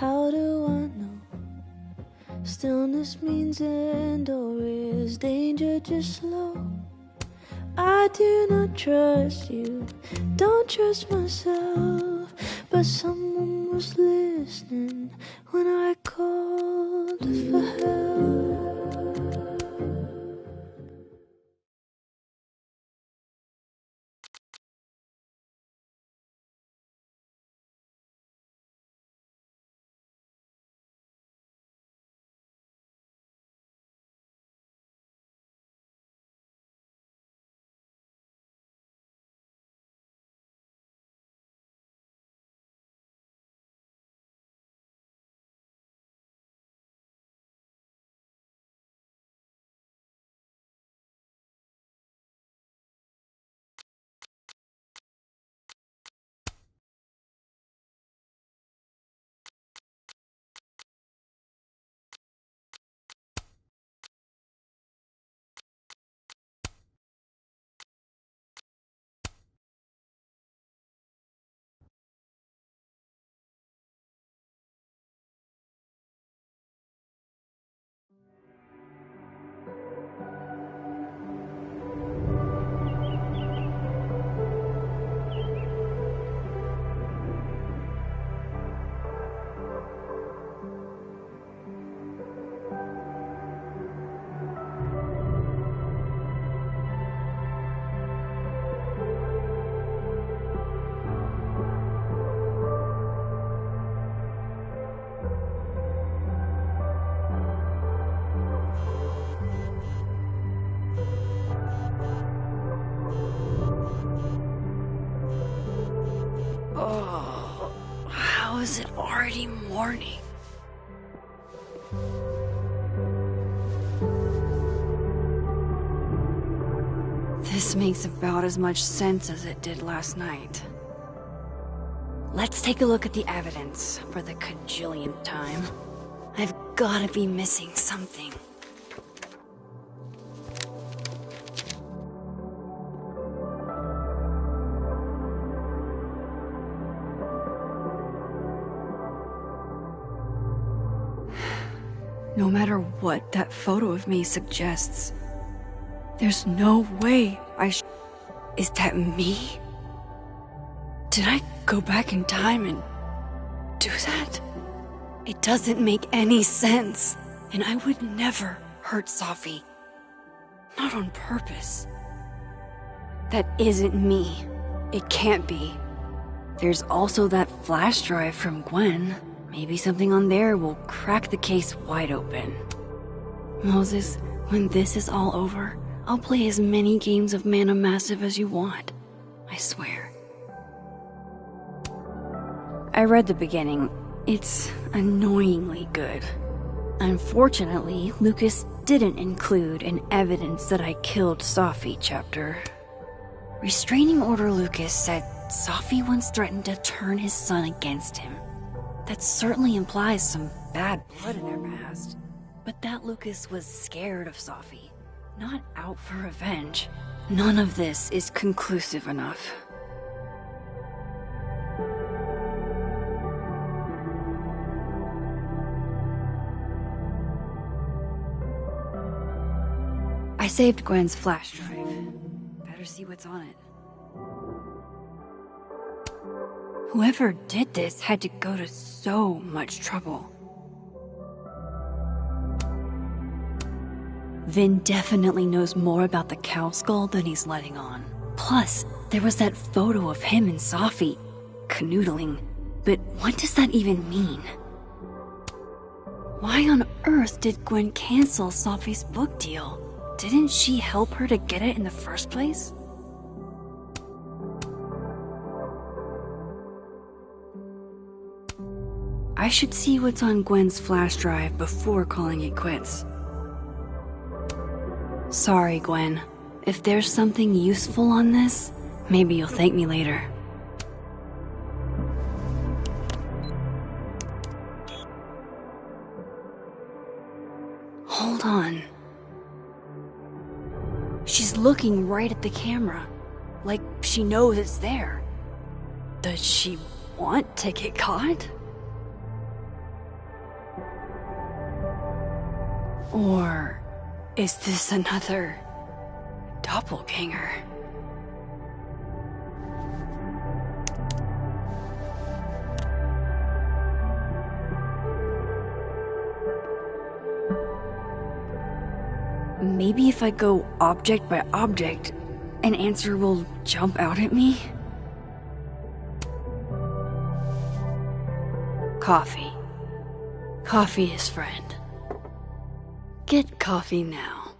how do I know? Stillness means end, or is danger just slow? I do not trust you, don't trust myself, but someone was listening when I called for help. Oh, how is it already morning? This makes about as much sense as it did last night. Let's take a look at the evidence for the cajillionth time. I've gotta be missing something. No matter what that photo of me suggests, there's no way Is that me? Did I go back in time and do that? It doesn't make any sense, and I would never hurt Safi. Not on purpose. That isn't me. It can't be. There's also that flash drive from Gwen. Maybe something on there will crack the case wide open. Moses, when this is all over, I'll play as many games of Mana Massive as you want. I swear. I read the beginning. It's annoyingly good. Unfortunately, Lucas didn't include an evidence that I killed Safi chapter. Restraining Order Lucas said Safi once threatened to turn his son against him. That certainly implies some bad blood in their past. But that Lucas was scared of Safi, not out for revenge. None of this is conclusive enough. I saved Gwen's flash drive. Better see what's on it. Whoever did this had to go to so much trouble. Vin definitely knows more about the cow skull than he's letting on. Plus, there was that photo of him and Safi canoodling. But what does that even mean? Why on earth did Gwen cancel Safi's book deal? Didn't she help her to get it in the first place? I should see what's on Gwen's flash drive before calling it quits. Sorry, Gwen. If there's something useful on this, maybe you'll thank me later. Hold on. She's looking right at the camera, like she knows it's there. Does she want to get caught? Or is this another doppelganger? Maybe if I go object by object, an answer will jump out at me? Coffee. Coffee is friend. Get coffee now.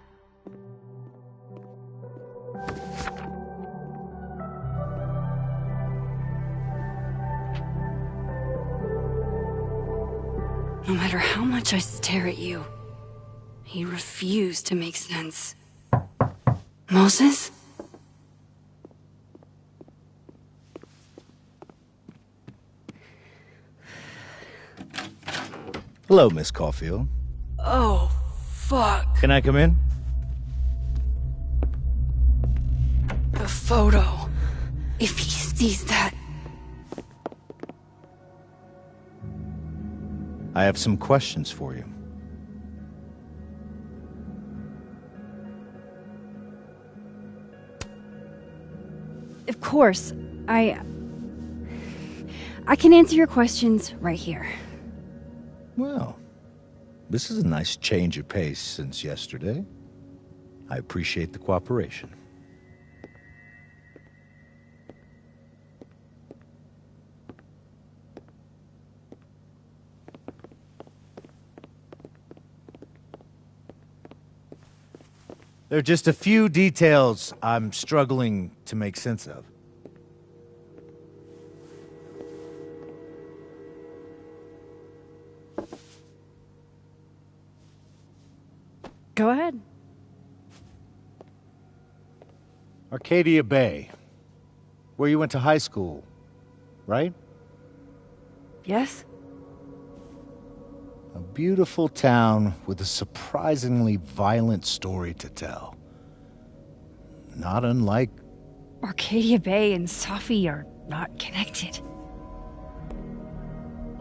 No matter how much I stare at you, you refuse to make sense. Moses? Hello, Miss Caulfield. Oh, fuck. Can I come in? The photo. If he sees that... I have some questions for you. Of course. I can answer your questions right here. Well, this is a nice change of pace since yesterday. I appreciate the cooperation. There are just a few details I'm struggling to make sense of. Go ahead. Arcadia Bay, where you went to high school, right? Yes? A beautiful town with a surprisingly violent story to tell. Not unlike... Arcadia Bay and Safi are not connected.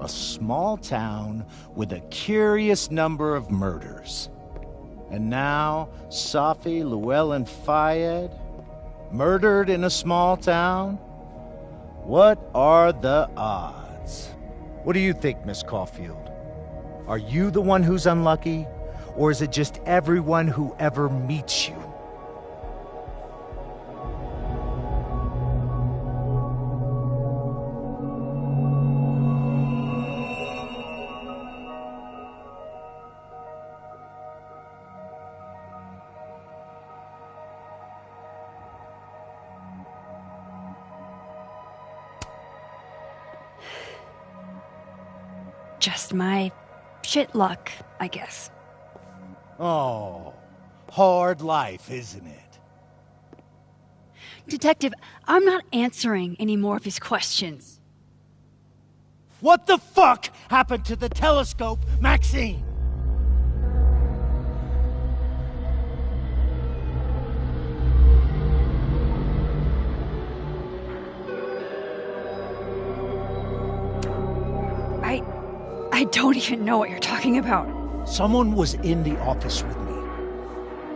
A small town with a curious number of murders. And now, Safi, Llewellyn Fayed, murdered in a small town? What are the odds? What do you think, Miss Caulfield? Are you the one who's unlucky? Or is it just everyone who ever meets you? Just my shit luck, I guess. Oh, hard life, isn't it? Detective, I'm not answering any more of his questions. What the fuck happened to the telescope, Maxine? I don't even know what you're talking about. Someone was in the office with me.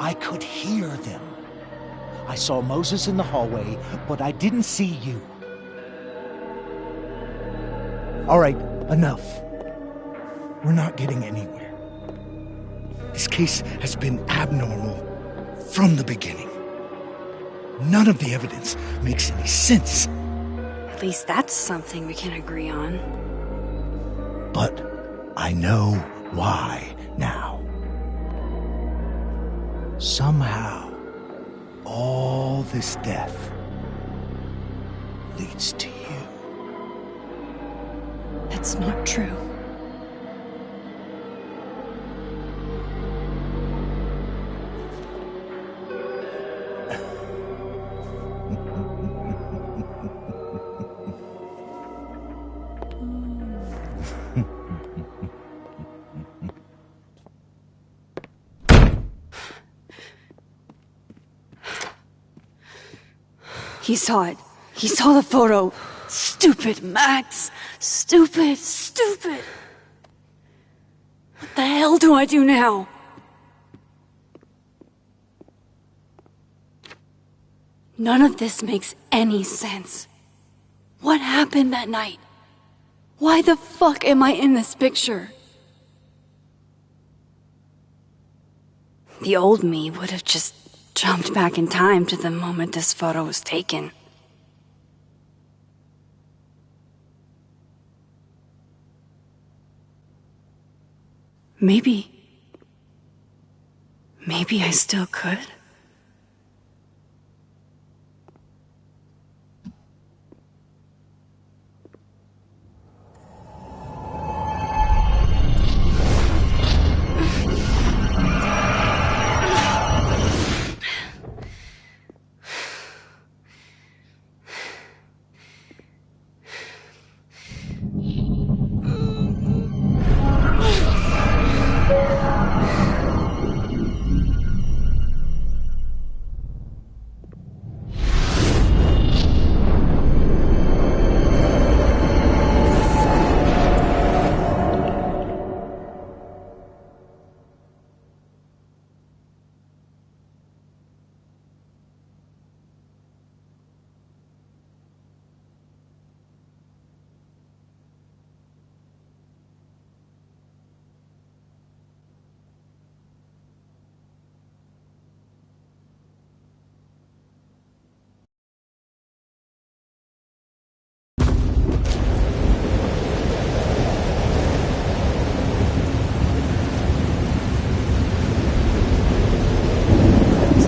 I could hear them. I saw Moses in the hallway, but I didn't see you. All right, enough. We're not getting anywhere. This case has been abnormal from the beginning. None of the evidence makes any sense. At least that's something we can agree on. But I know why now. Somehow, all this death leads to you. That's not true. He saw it. He saw the photo. Stupid Max. Stupid, stupid. hell do I do now? None of this makes any sense. What happened that night? Why the fuck am I in this picture? The old me would have just jumped back in time to the moment this photo was taken. Maybe I still could.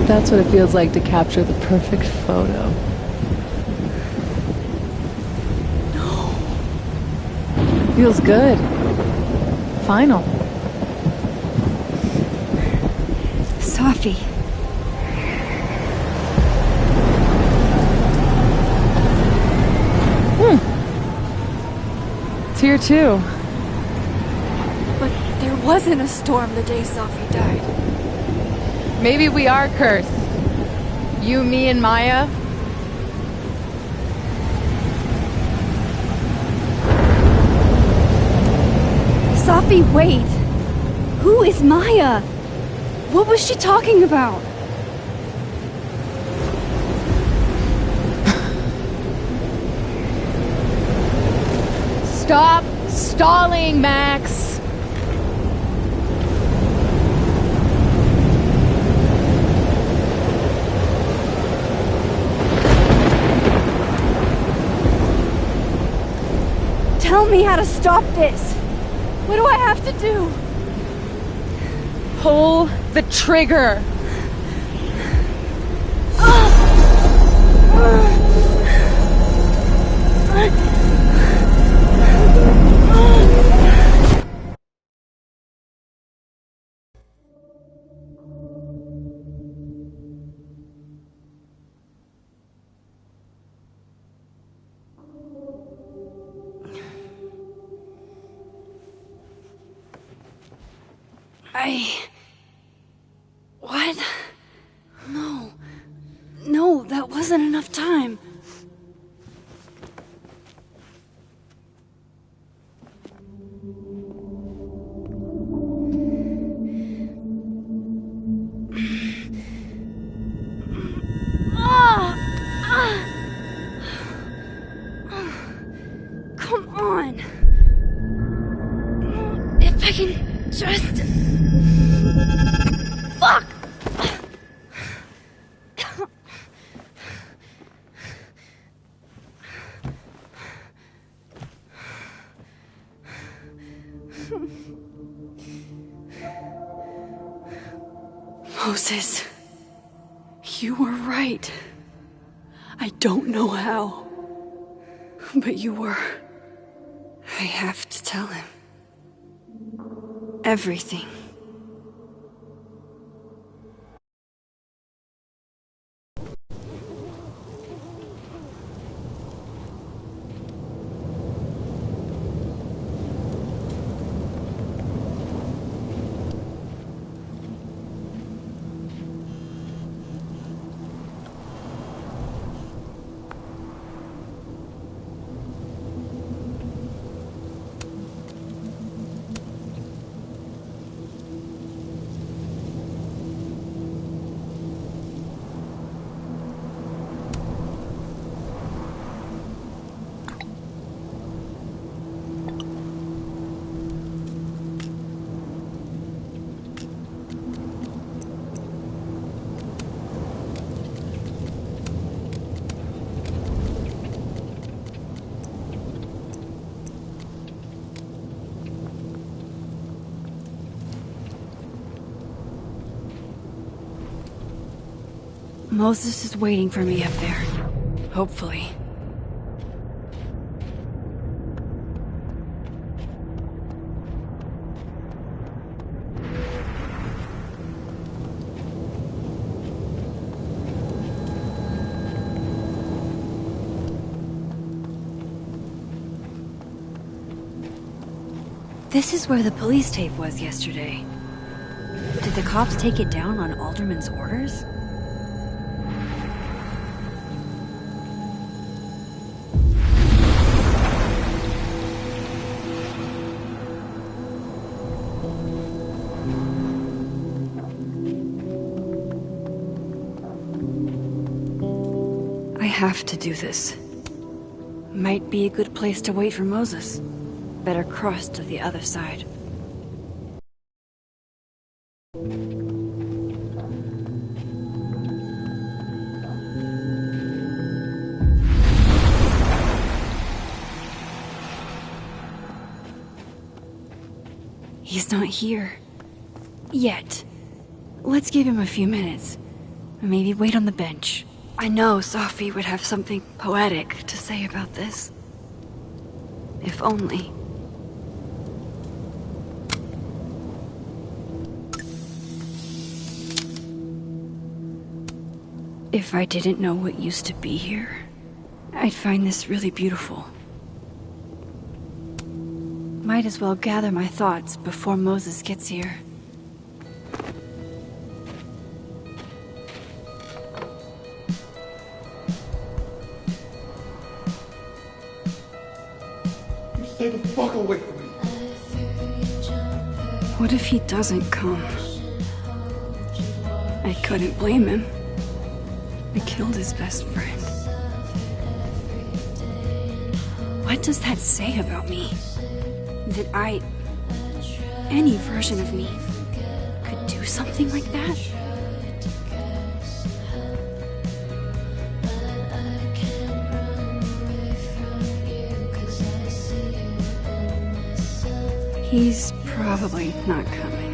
That's what it feels like to capture the perfect photo. No. Feels good. Final. Safi. It's here too. But there wasn't a storm the day Safi died. Maybe we are cursed. You, me, and Maya. Safi, wait! Who is Maya? What was she talking about? Stop stalling, Max! Tell me how to stop this! What do I have to do? Pull the trigger! What? No. No, that wasn't enough time. Come on. If I can just... Fuck! Moses, you were right. I don't know how, but you were. I have to tell him. Everything. Moses is waiting for me up there. Hopefully. This is where the police tape was yesterday. Did the cops take it down on Alderman's orders? I have to do this. Might be a good place to wait for Moses. Better cross to the other side. He's not here. Yet. Let's give him a few minutes. Maybe wait on the bench. I know Safi would have something poetic to say about this. If only. If I didn't know what used to be here, I'd find this really beautiful. Might as well gather my thoughts before Moses gets here. Stay the fuck away from me. What if he doesn't come? I couldn't blame him. I killed his best friend. What does that say about me? That any version of me, could do something like that? He's probably not coming.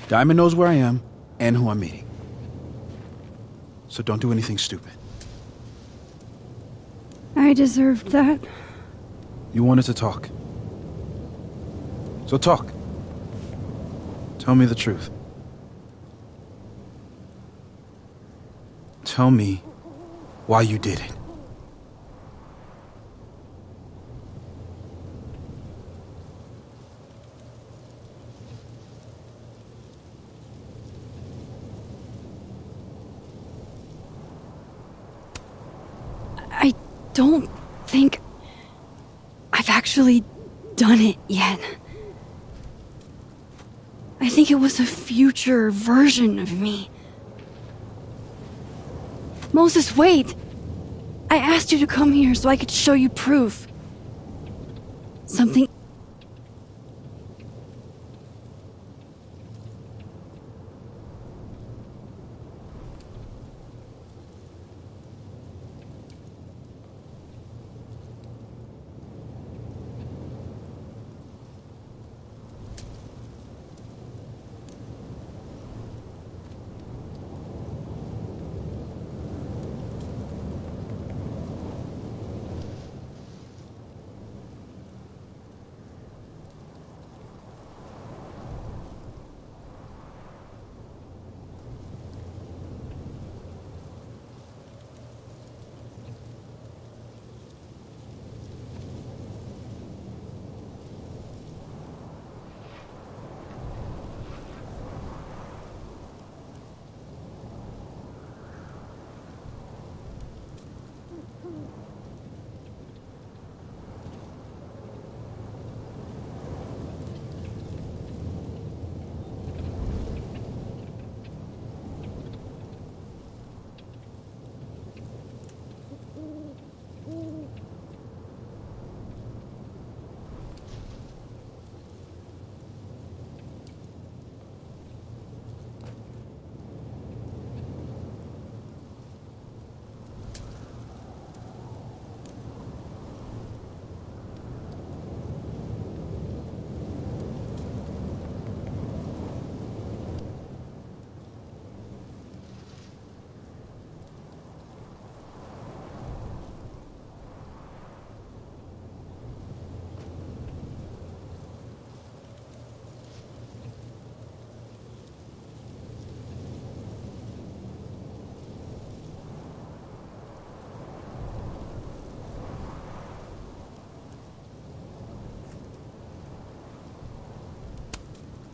Diamond knows where I am and who I'm meeting. So don't do anything stupid. I deserved that. You wanted to talk. So talk. Tell me the truth. Tell me why you did it. don't think I've actually done it yet. I think it was a future version of me. Moses, wait! I asked you to come here so I could show you proof. Something...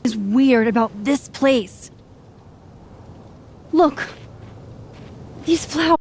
is weird about this place. Look. These flowers.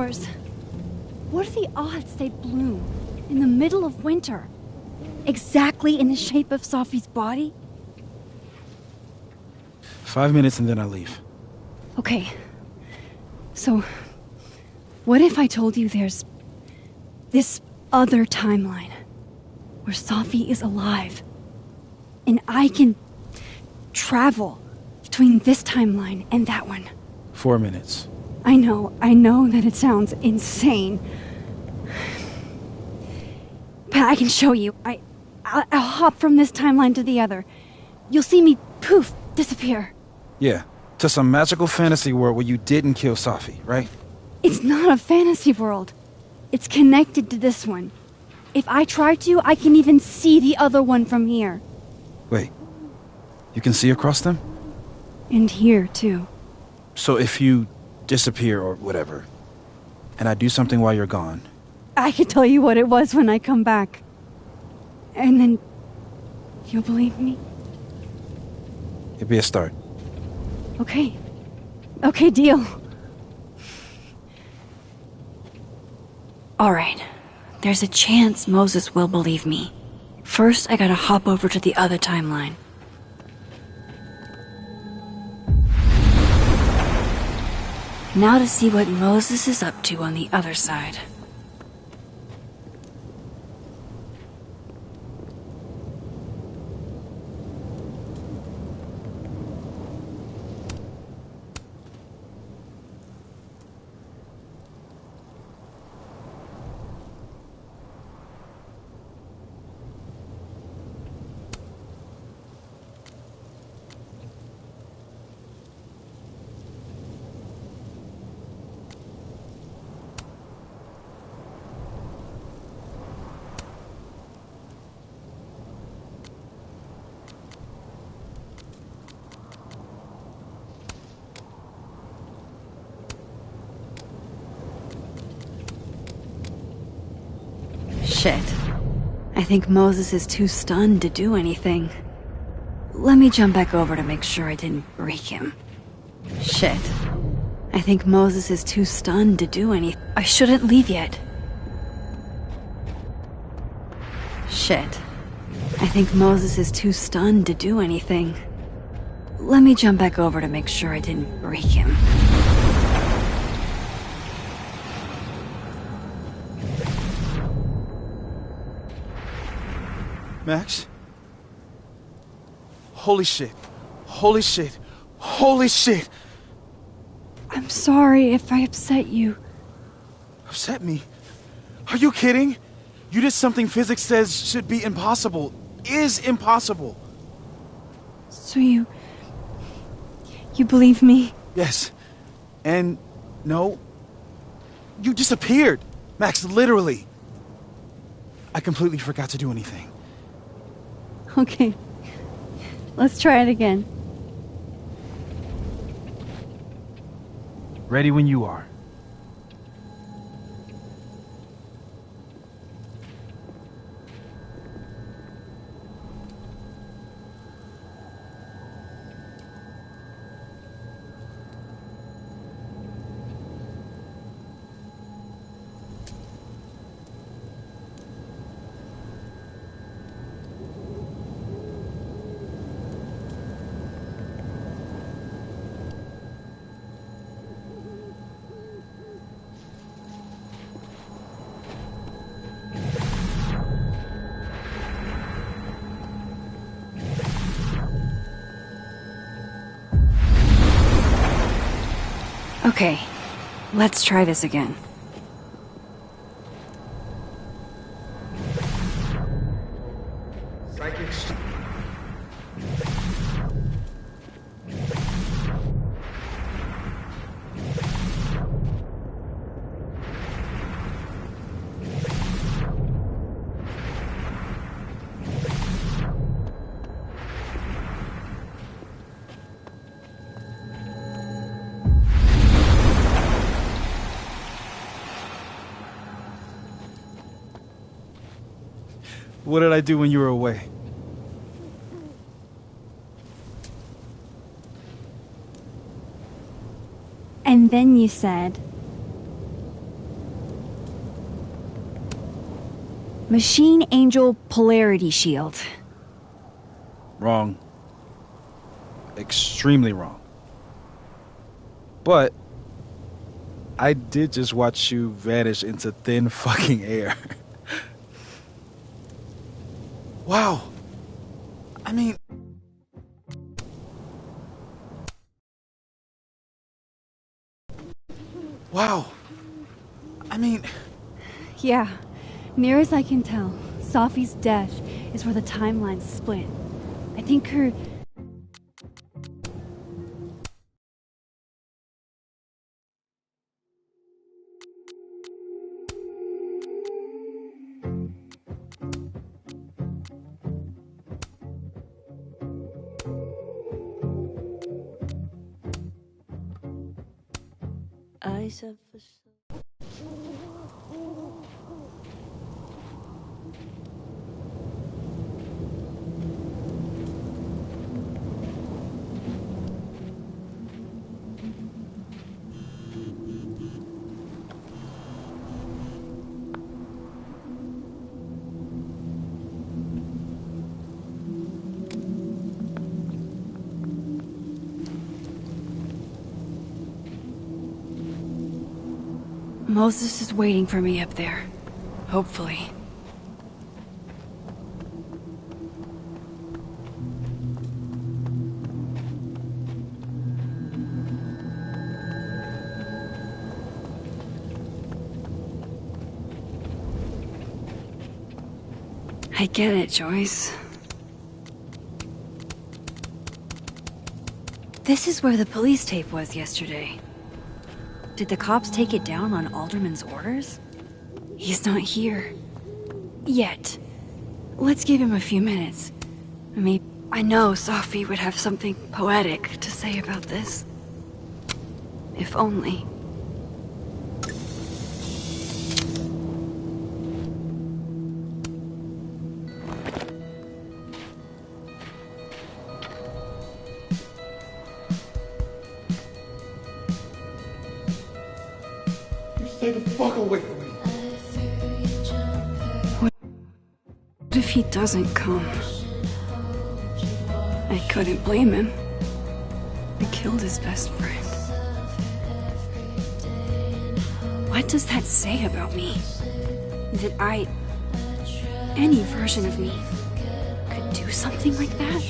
flowers. What are the odds they bloom in the middle of winter? Exactly in the shape of Sophie's body? 5 minutes and then I leave. Okay. So, what if I told you there's this other timeline where Sophie is alive and I can travel between this timeline and that one? 4 minutes. I know that it sounds insane. But I can show you. I'll hop from this timeline to the other. You'll see me, poof, disappear. Yeah, to some magical fantasy world where you didn't kill Sophie, right? It's not a fantasy world. It's connected to this one. If I try to, I can even see the other one from here. Wait, you can see across them? And here, too. So if you disappear or whatever, and I do something while you're gone... I can tell you what it was when I come back. And then... you'll believe me? It'd be a start. Okay. Okay, deal. Alright. There's a chance Moses will believe me. First, I gotta hop over to the other timeline. Now to see what Moses is up to on the other side. Shit. I think Moses is too stunned to do anything. Let me jump back over to make sure I didn't break him. Shit. I think Moses is too stunned to do anything. I shouldn't leave yet. Shit. I think Moses is too stunned to do anything. Let me jump back over to make sure I didn't break him. Max? Holy shit. Holy shit. Holy shit! I'm sorry if I upset you. Upset me? Are you kidding? You did something physics says should be impossible. Is impossible. So you believe me? Yes. And no. You disappeared. Max, literally. I completely forgot to do anything. Okay. Let's try it again. Ready when you are. Okay, let's try this again. What did I do when you were away? And then you said, Machine Angel Polarity Shield. Wrong. Extremely wrong. But I did just watch you vanish into thin fucking air. Wow. I mean... Wow. I mean... Yeah, near as I can tell, Sophie's death is where the timelines split. I think her... I suffer so. Moses is waiting for me up there. Hopefully. I get it, Joyce. This is where the police tape was yesterday. Did the cops take it down on Alderman's orders? He's not here. Yet. Let's give him a few minutes. I know Sophie would have something poetic to say about this. If only. Stay the fuck away from me. What if he doesn't come? I couldn't blame him. I killed his best friend. What does that say about me? That any version of me, could do something like that?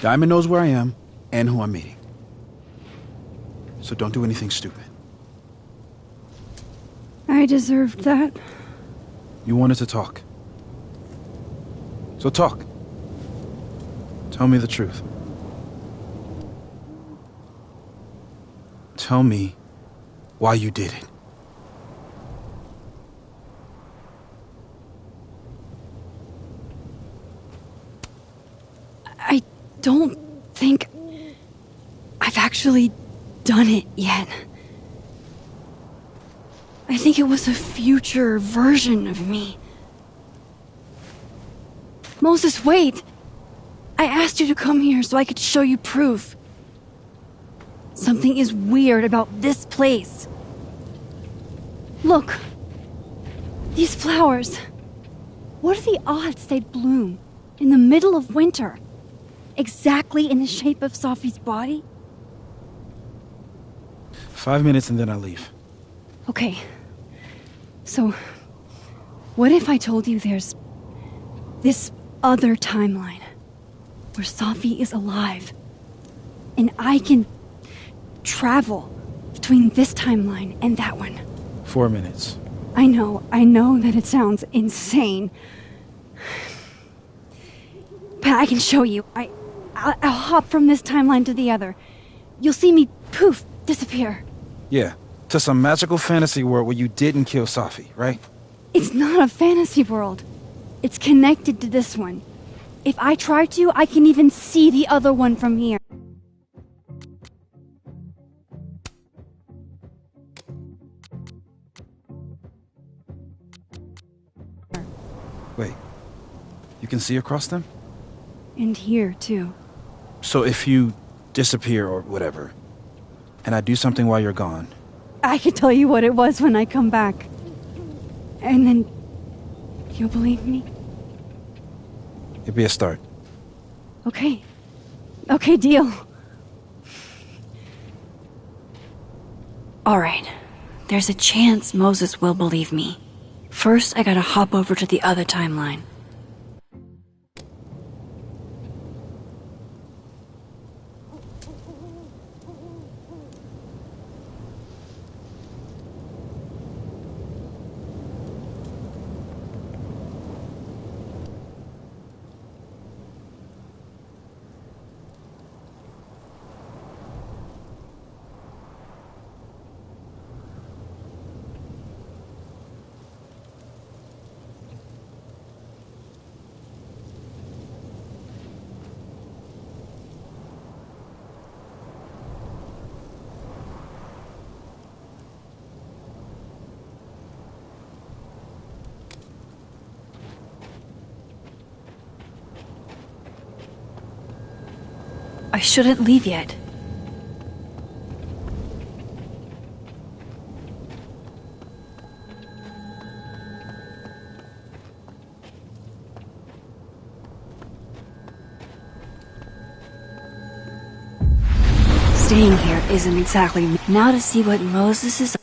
Diamond knows where I am and who I'm meeting. So don't do anything stupid. I deserved that. You wanted to talk. So talk. Tell me the truth. Tell me why you did it. I don't think I've actually done it yet. I think it was a future version of me. Moses, wait! I asked you to come here so I could show you proof. Something is weird about this place. Look. These flowers. What are the odds they'd bloom in the middle of winter? Exactly in the shape of Sophie's body? 5 minutes and then I leave. Okay. So, what if I told you there's this other timeline where Sophie is alive and I can travel between this timeline and that one? 4 minutes. I know that it sounds insane. But I can show you. I'll hop from this timeline to the other. You'll see me, poof, disappear. Yeah, to some magical fantasy world where you didn't kill Sophie, right? It's not a fantasy world. It's connected to this one. If I try to, I can even see the other one from here. Wait. You can see across them? And here, too. So if you disappear or whatever, and I do something while you're gone... I could tell you what it was when I come back. And then... you'll believe me? It'd be a start. Okay. Okay, deal. Alright. There's a chance Moses will believe me. First, I gotta hop over to the other timeline. I shouldn't leave yet. Staying here isn't exactly... Now to see what Moses is...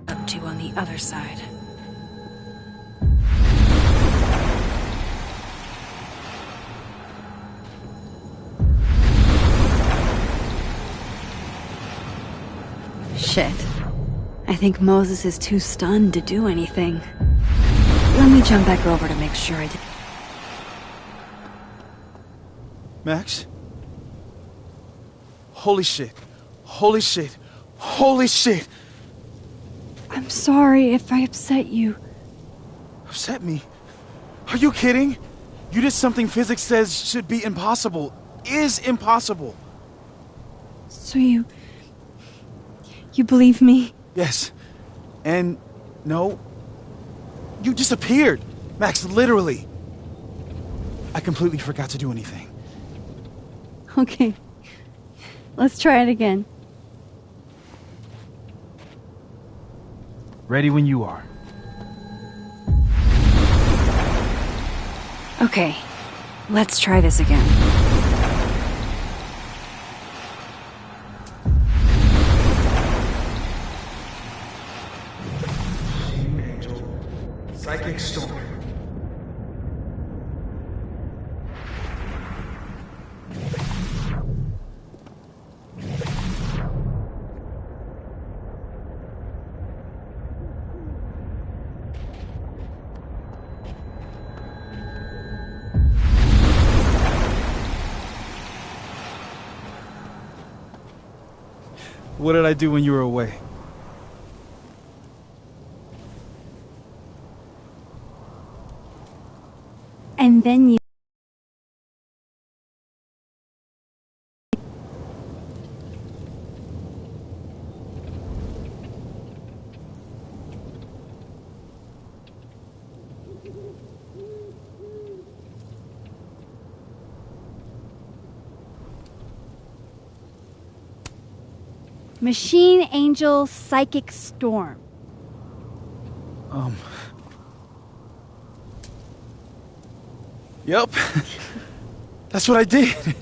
Up to on the other side. Shit. I think Moses is too stunned to do anything. Let me jump back over to make sure I did. Max? Holy shit. Holy shit. Holy shit! I'm sorry if I upset you. Upset me? Are you kidding? You did something physics says should be impossible. Is impossible. So you believe me? Yes. And no. You disappeared. Max, literally. I completely forgot to do anything. Okay. Let's try it again. Ready when you are. Okay. Let's try this again. Angel, psychic storm. What did I do when you were away? And then you... Machine Angel Psychic Storm. Yep. That's what I did.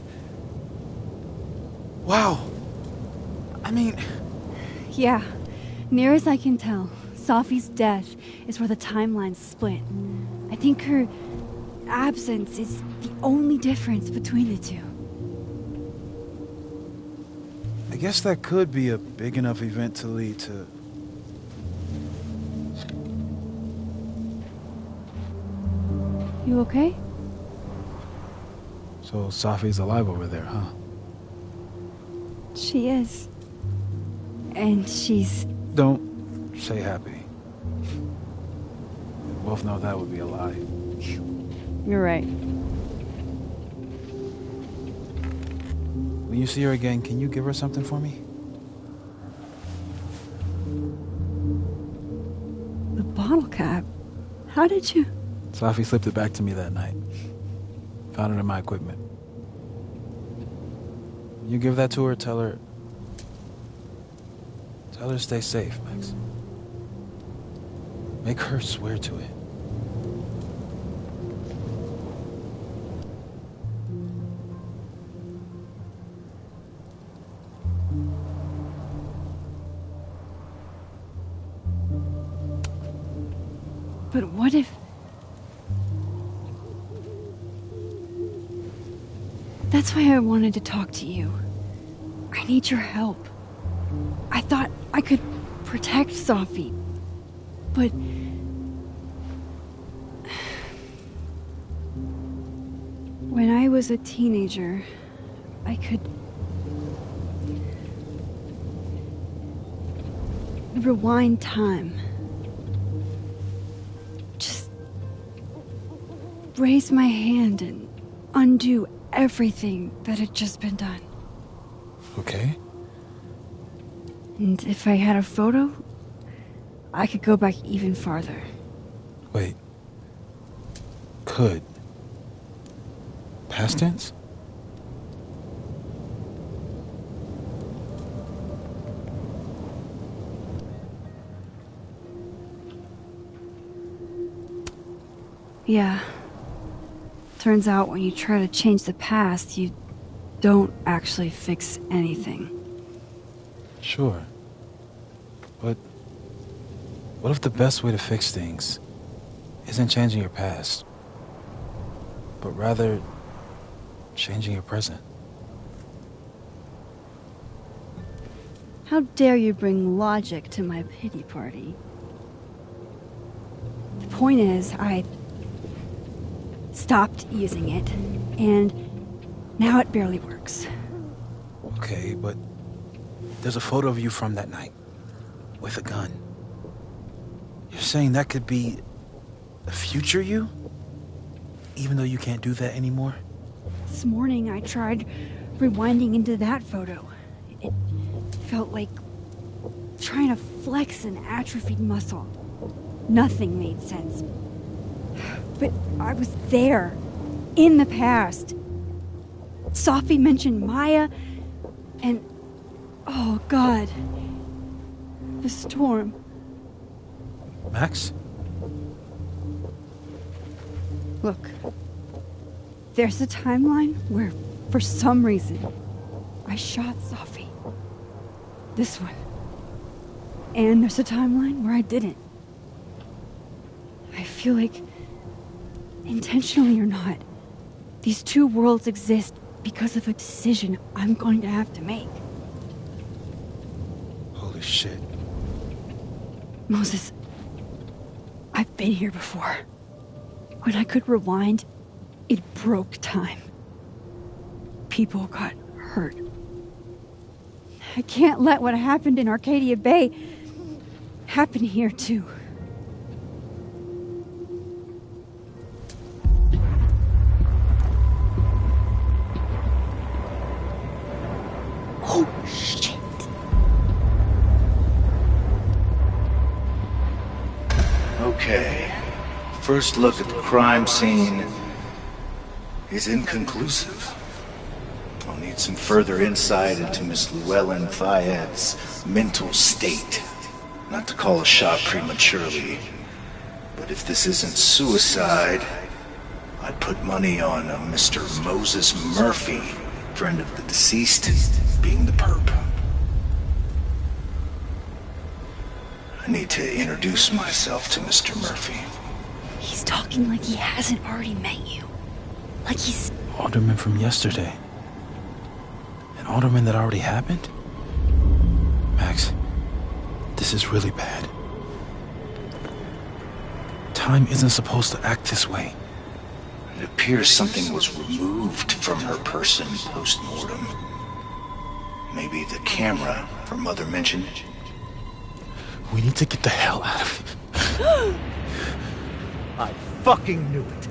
Wow. I mean... Yeah, near as I can tell, Safi's death is where the timelines split. I think her absence is the only difference between the two. I guess that could be a big enough event to lead to... You okay? So Safi's alive over there, huh? She is. And she's... Don't say happy. We both know that would be a lie. You're right. When you see her again, can you give her something for me? The bottle cap? How did you... Safi slipped it back to me that night. Found it in my equipment. When you give that to her, tell her to stay safe, Max. Make her swear to it. But what if... That's why I wanted to talk to you. I need your help. I thought I could protect Safi, but... When I was a teenager, I could... rewind time. Just... raise my hand and undo everything that had just been done. Okay. And if I had a photo, I could go back even farther. Wait. Could. Past tense? Yeah. Turns out when you try to change the past, you don't actually fix anything. Sure. But what if the best way to fix things isn't changing your past, but rather changing your present? How dare you bring logic to my pity party? The point is, I stopped using it, and now it barely works. Okay, but there's a photo of you from that night, with a gun. You're saying that could be a future you? Even though you can't do that anymore? This morning I tried rewinding into that photo. It felt like trying to flex an atrophied muscle. Nothing made sense. But I was there, in the past. Sophie mentioned Maya, and oh God, the storm. Max? Look, there's a timeline where, for some reason, I shot Sophie. This one. And there's a timeline where I didn't. I feel like, intentionally or not, these two worlds exist because of a decision I'm going to have to make. Holy shit. Moses, I've been here before. When I could rewind, it broke time. People got hurt. I can't let what happened in Arcadia Bay happen here, too. Oh, shit. Okay. First look at the crime scene is inconclusive. I'll need some further insight into Miss Llewellyn Fayette's mental state. Not to call a shot prematurely, but if this isn't suicide, I'd put money on a Mr. Moses Murphy, friend of the deceased, being the perp. I need to introduce myself to Mr. Murphy. He's talking like he hasn't already met you. Like he's... Alderman from yesterday. An alderman that already happened? Max, this is really bad. Time isn't supposed to act this way. It appears something was removed from her person post-mortem. Maybe the camera her mother mentioned. We need to get the hell out of here. I fucking knew it.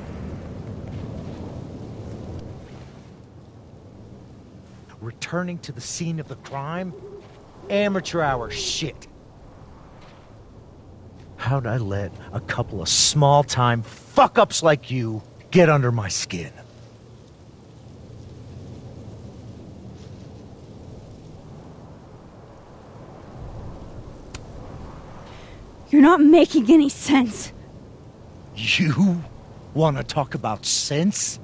Returning to the scene of the crime? Amateur hour shit. How'd I let a couple of small-time fuck-ups like you get under my skin? You're not making any sense. You want to talk about sense?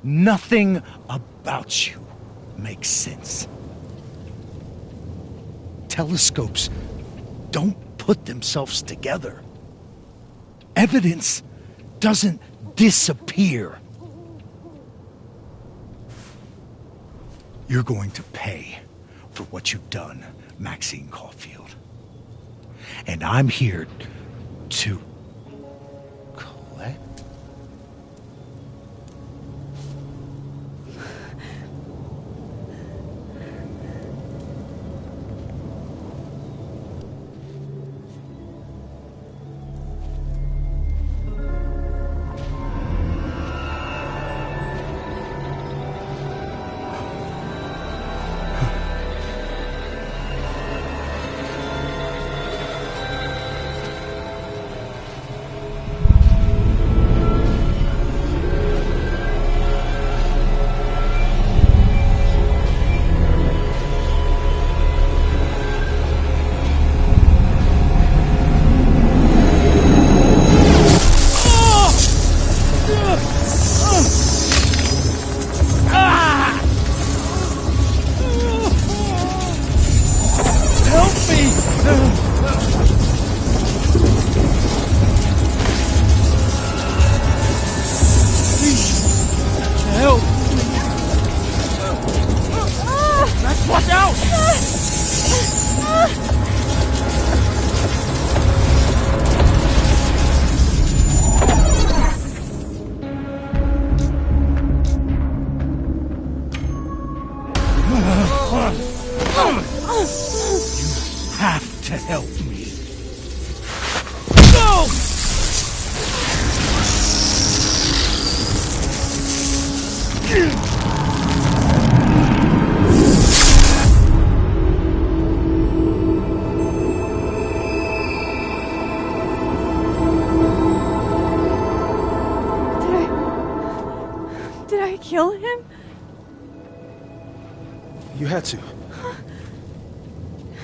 Nothing about you makes sense. Telescopes don't put themselves together. Evidence doesn't disappear. You're going to pay for what you've done, Maxine Caulfield. And I'm here to collect. Did I kill him? You had to.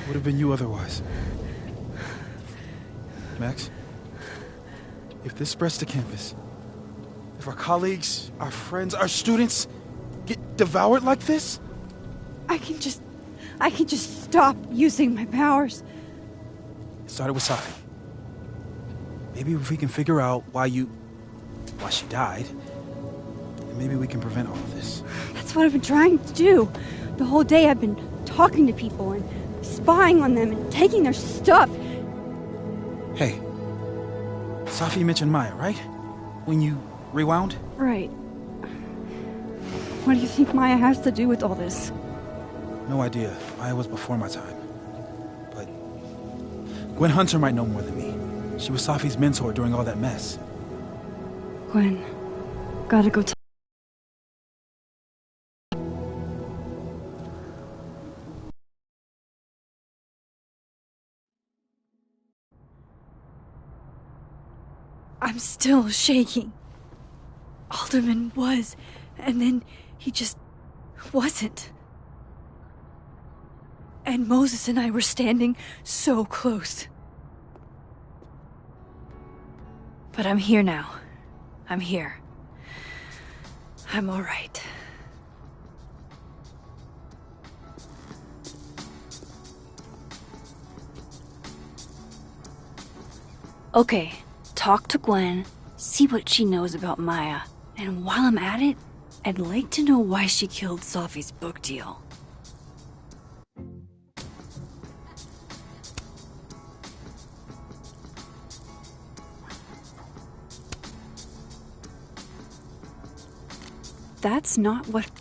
Would have been you otherwise. Max, if this spreads to campus, if our colleagues, our friends, our students get devoured like this, I can just stop using my powers. it started with Safi. Maybe if we can figure out why she died, then maybe we can prevent all of this. That's what I've been trying to do. The whole day I've been talking to people and spying on them and taking their stuff. Hey, Safi mentioned Maya, right? When you rewound? Right. What do you think Maya has to do with all this? No idea. Maya was before my time. But Gwen Hunter might know more than me. She was Safi's mentor during all that mess. Gwen, gotta go I'm still shaking. Alderman was, and then he just wasn't. And Moses and I were standing so close. But I'm here now. I'm here. I'm all right. Okay, talk to Gwen, see what she knows about Maya, and while I'm at it, I'd like to know why she killed Safi's book deal. That's not what...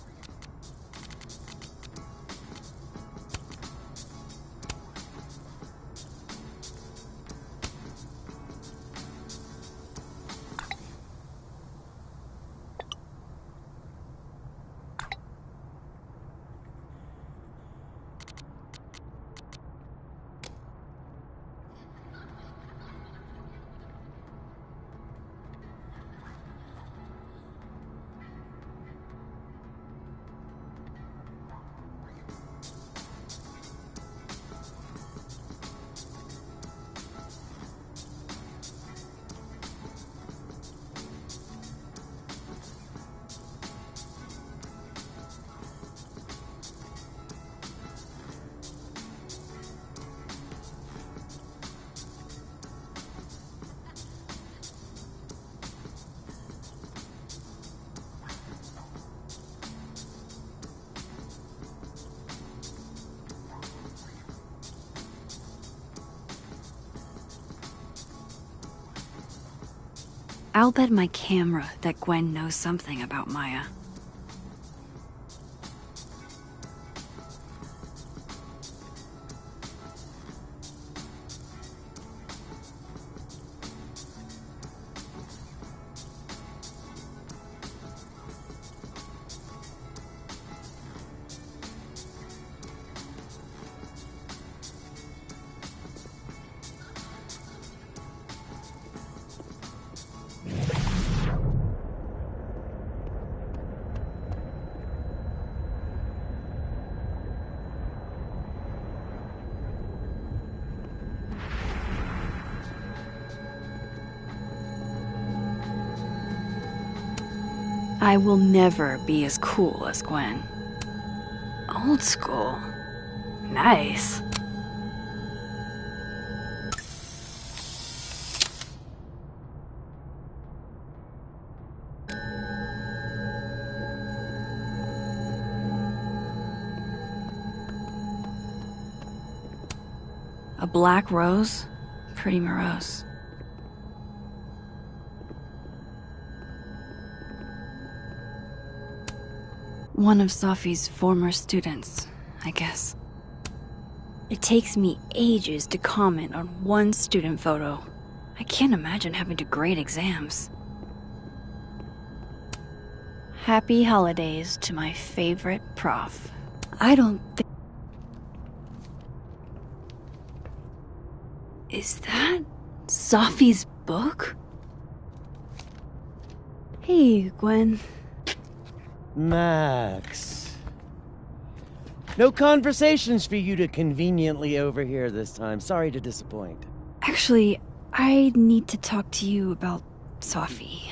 I'll bet my camera that Gwen knows something about Maya. I will never be as cool as Gwen. Old school. Nice. A black rose? Pretty morose. One of Safi's former students, I guess. It takes me ages to comment on one student photo. I can't imagine having to grade exams. Happy holidays to my favorite prof. I don't think... Is that Safi's book? Hey, Gwen. Max. No conversations for you to conveniently overhear this time. Sorry to disappoint. Actually, I need to talk to you about Safi.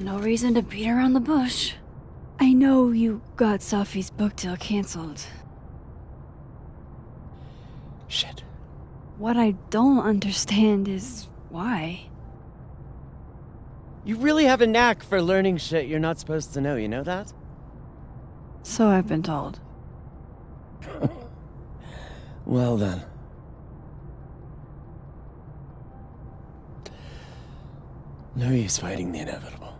No reason to beat around the bush. I know you got Safi's book deal canceled. Shit. What I don't understand is why. You really have a knack for learning shit you're not supposed to know, you know that? So I've been told. Well then. No use fighting the inevitable.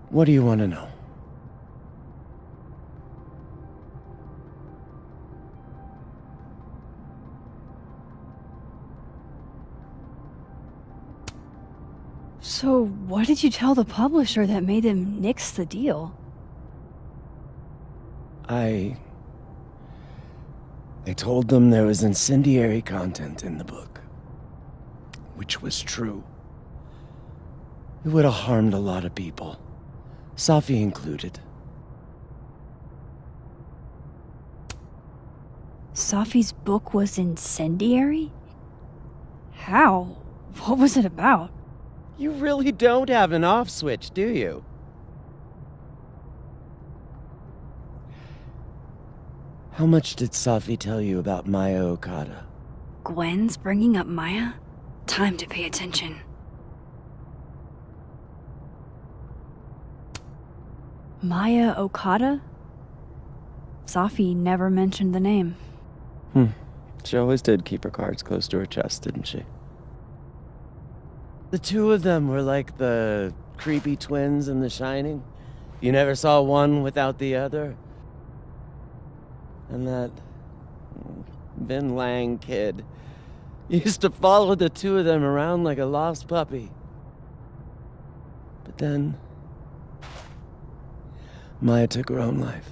What do you want to know? So what did you tell the publisher that made them nix the deal? I told them there was incendiary content in the book. Which was true. It would have harmed a lot of people. Safi included. Safi's book was incendiary? How? What was it about? You really don't have an off switch, do you? How much did Safi tell you about Maya Okada? Gwen's bringing up Maya? Time to pay attention. Maya Okada? Safi never mentioned the name. She always did keep her cards close to her chest, didn't she? The two of them were like the creepy twins in The Shining. You never saw one without the other. And that Vin Lang kid used to follow the two of them around like a lost puppy. But then Maya took her own life.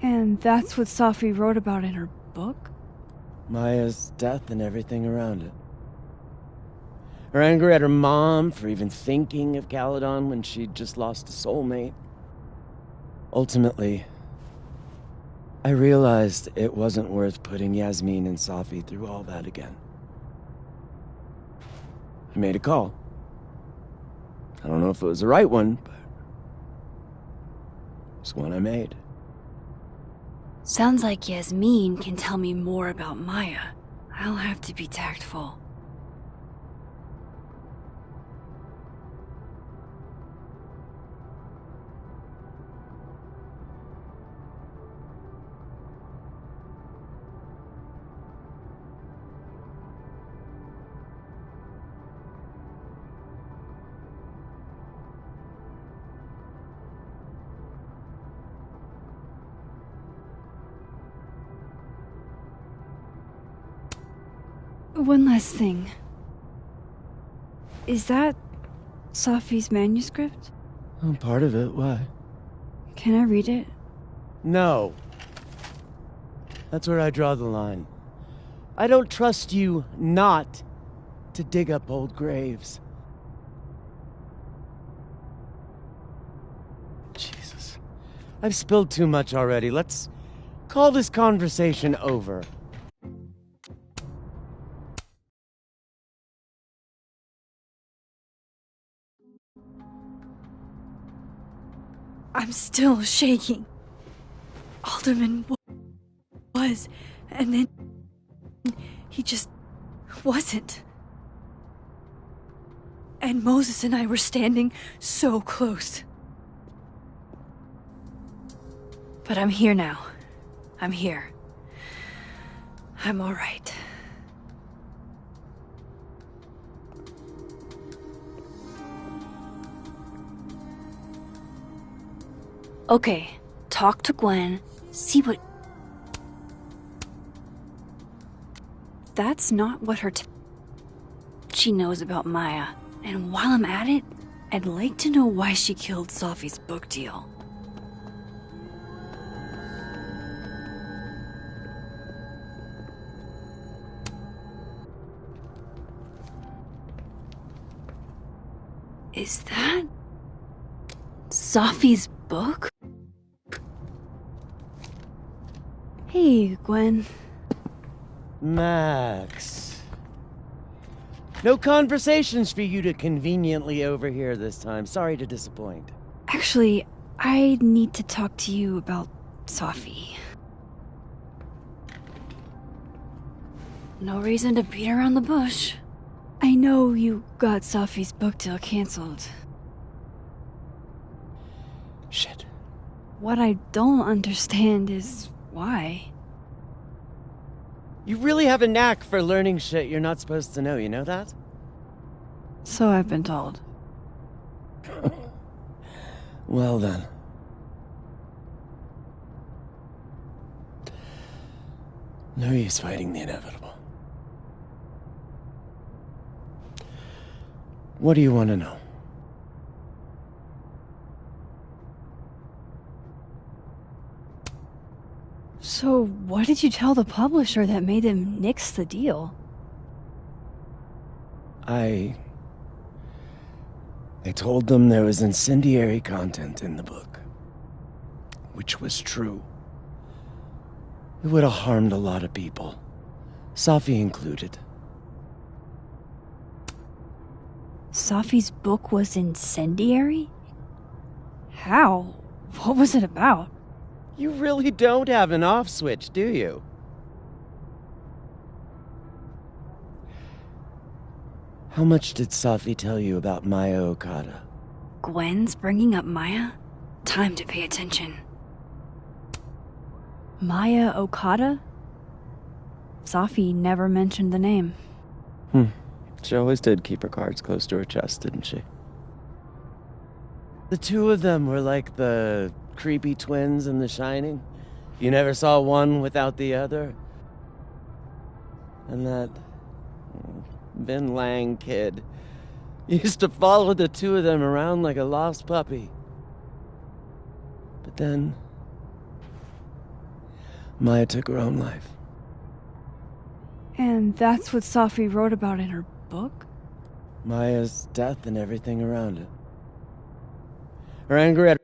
And that's what Safi wrote about in her book? Maya's death and everything around it. Her anger at her mom for even thinking of Caledon when she'd just lost a soulmate. Ultimately, I realized it wasn't worth putting Yasmin and Safi through all that again. I made a call. I don't know if it was the right one, but it's one I made. Sounds like Yasmin can tell me more about Maya. I'll have to be tactful. One last thing. Is that Safi's manuscript? Oh, part of it, why? Can I read it? No. That's where I draw the line. I don't trust you not to dig up old graves. Jesus. I've spilled too much already. Let's call this conversation over. I'm still shaking. Alderman was, and then he just wasn't. And Moses and I were standing so close. But I'm here now. I'm here. I'm all right. Okay, talk to Gwen, see what... that's not what she knows about Maya. And while I'm at it, I'd like to know why she killed Sophie's book deal. Is that Sophie's book? Hey, Gwen. Max. No conversations for you to conveniently overhear this time. Sorry to disappoint. Actually, I need to talk to you about Sophie. No reason to beat around the bush. I know you got Sophie's book deal canceled. Shit. What I don't understand is why. You really have a knack for learning shit you're not supposed to know, you know that? So I've been told. Well then. No use fighting the inevitable. What do you want to know? So what did you tell the publisher that made him nix the deal? I told them there was incendiary content in the book. Which was true. It would have harmed a lot of people. Sophie included. Sophie's book was incendiary? How? What was it about? You really don't have an off switch, do you? How much did Sophie tell you about Maya Okada? Gwen's bringing up Maya? Time to pay attention. Maya Okada? Sophie never mentioned the name. She always did keep her cards close to her chest, didn't she? The two of them were like the creepy twins in The Shining. You never saw one without the other. And that Vin Lang kid used to follow the two of them around like a lost puppy. But then Maya took her own life. And that's what Sophie wrote about in her book? Maya's death and everything around it. Her anger at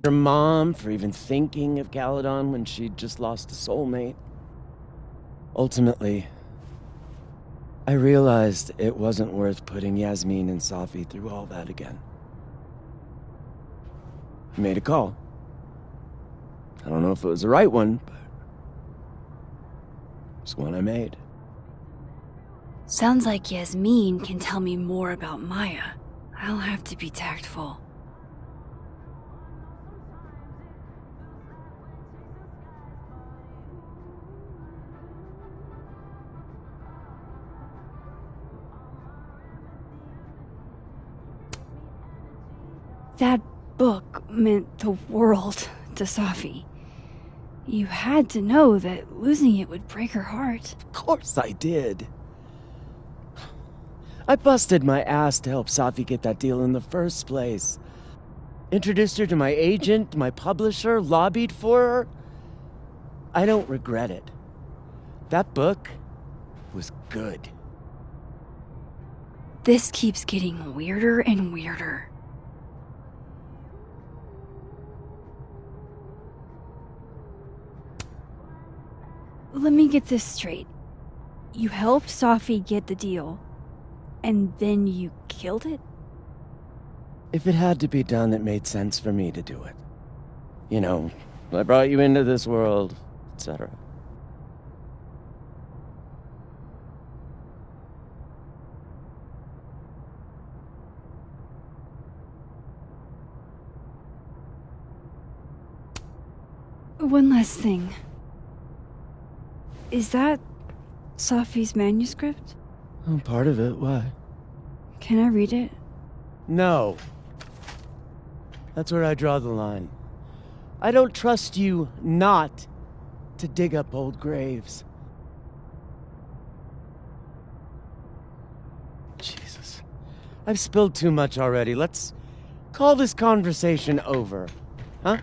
her mom for even thinking of Caledon when she'd just lost a soulmate. Ultimately, I realized it wasn't worth putting Yasmin and Safi through all that again. I made a call. I don't know if it was the right one, but it's one I made. Sounds like Yasmin can tell me more about Maya. I'll have to be tactful. That book meant the world to Safi. You had to know that losing it would break her heart. Of course I did. I busted my ass to help Safi get that deal in the first place. Introduced her to my agent, my publisher, lobbied for her. I don't regret it. That book was good. This keeps getting weirder and weirder. Let me get this straight. You helped Safi get the deal, and then you killed it? If it had to be done, it made sense for me to do it. You know, I brought you into this world, etc. One last thing. Is that Safi's manuscript? Oh, part of it. Why? Can I read it? No. That's where I draw the line. I don't trust you not to dig up old graves. Jesus. I've spilled too much already. Let's call this conversation over. Huh?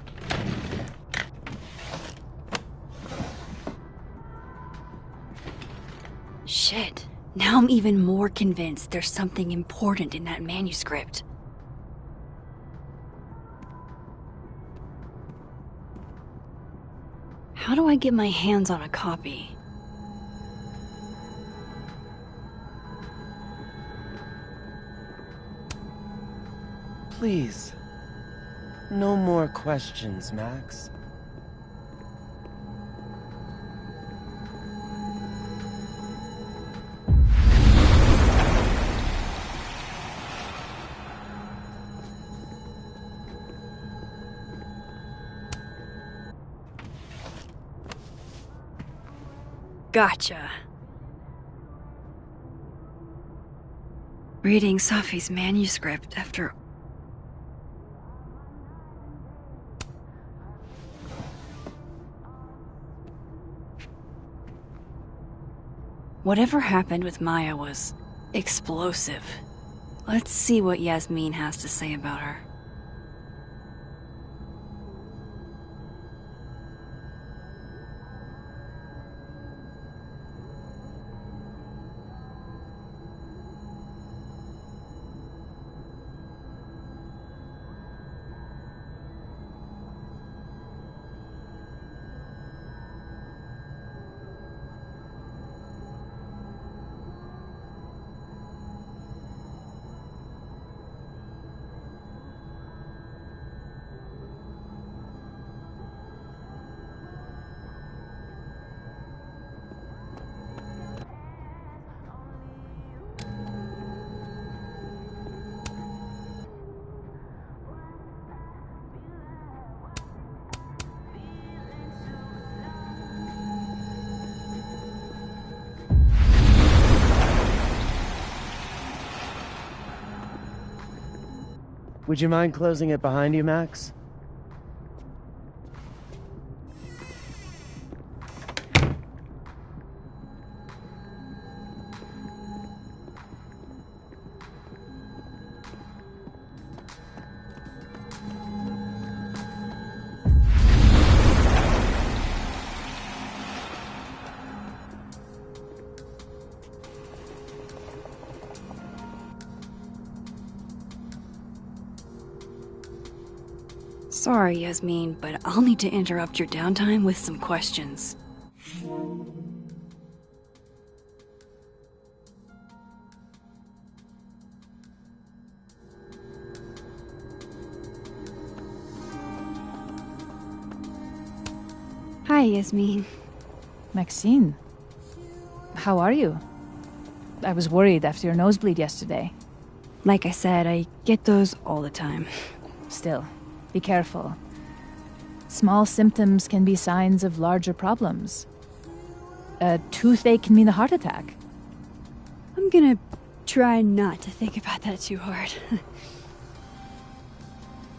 Shit. Now I'm even more convinced there's something important in that manuscript. How do I get my hands on a copy? Please. No more questions, Max. Gotcha. Reading Safi's manuscript after... Whatever happened with Maya was explosive. Let's see what Yasmin has to say about her. Would you mind closing it behind you, Max? Sorry, Yasmin, but I'll need to interrupt your downtime with some questions. Hi, Yasmin. Maxine, how are you? I was worried after your nosebleed yesterday. Like I said, I get those all the time. Still, be careful. Small symptoms can be signs of larger problems. A toothache can mean a heart attack. I'm gonna try not to think about that too hard.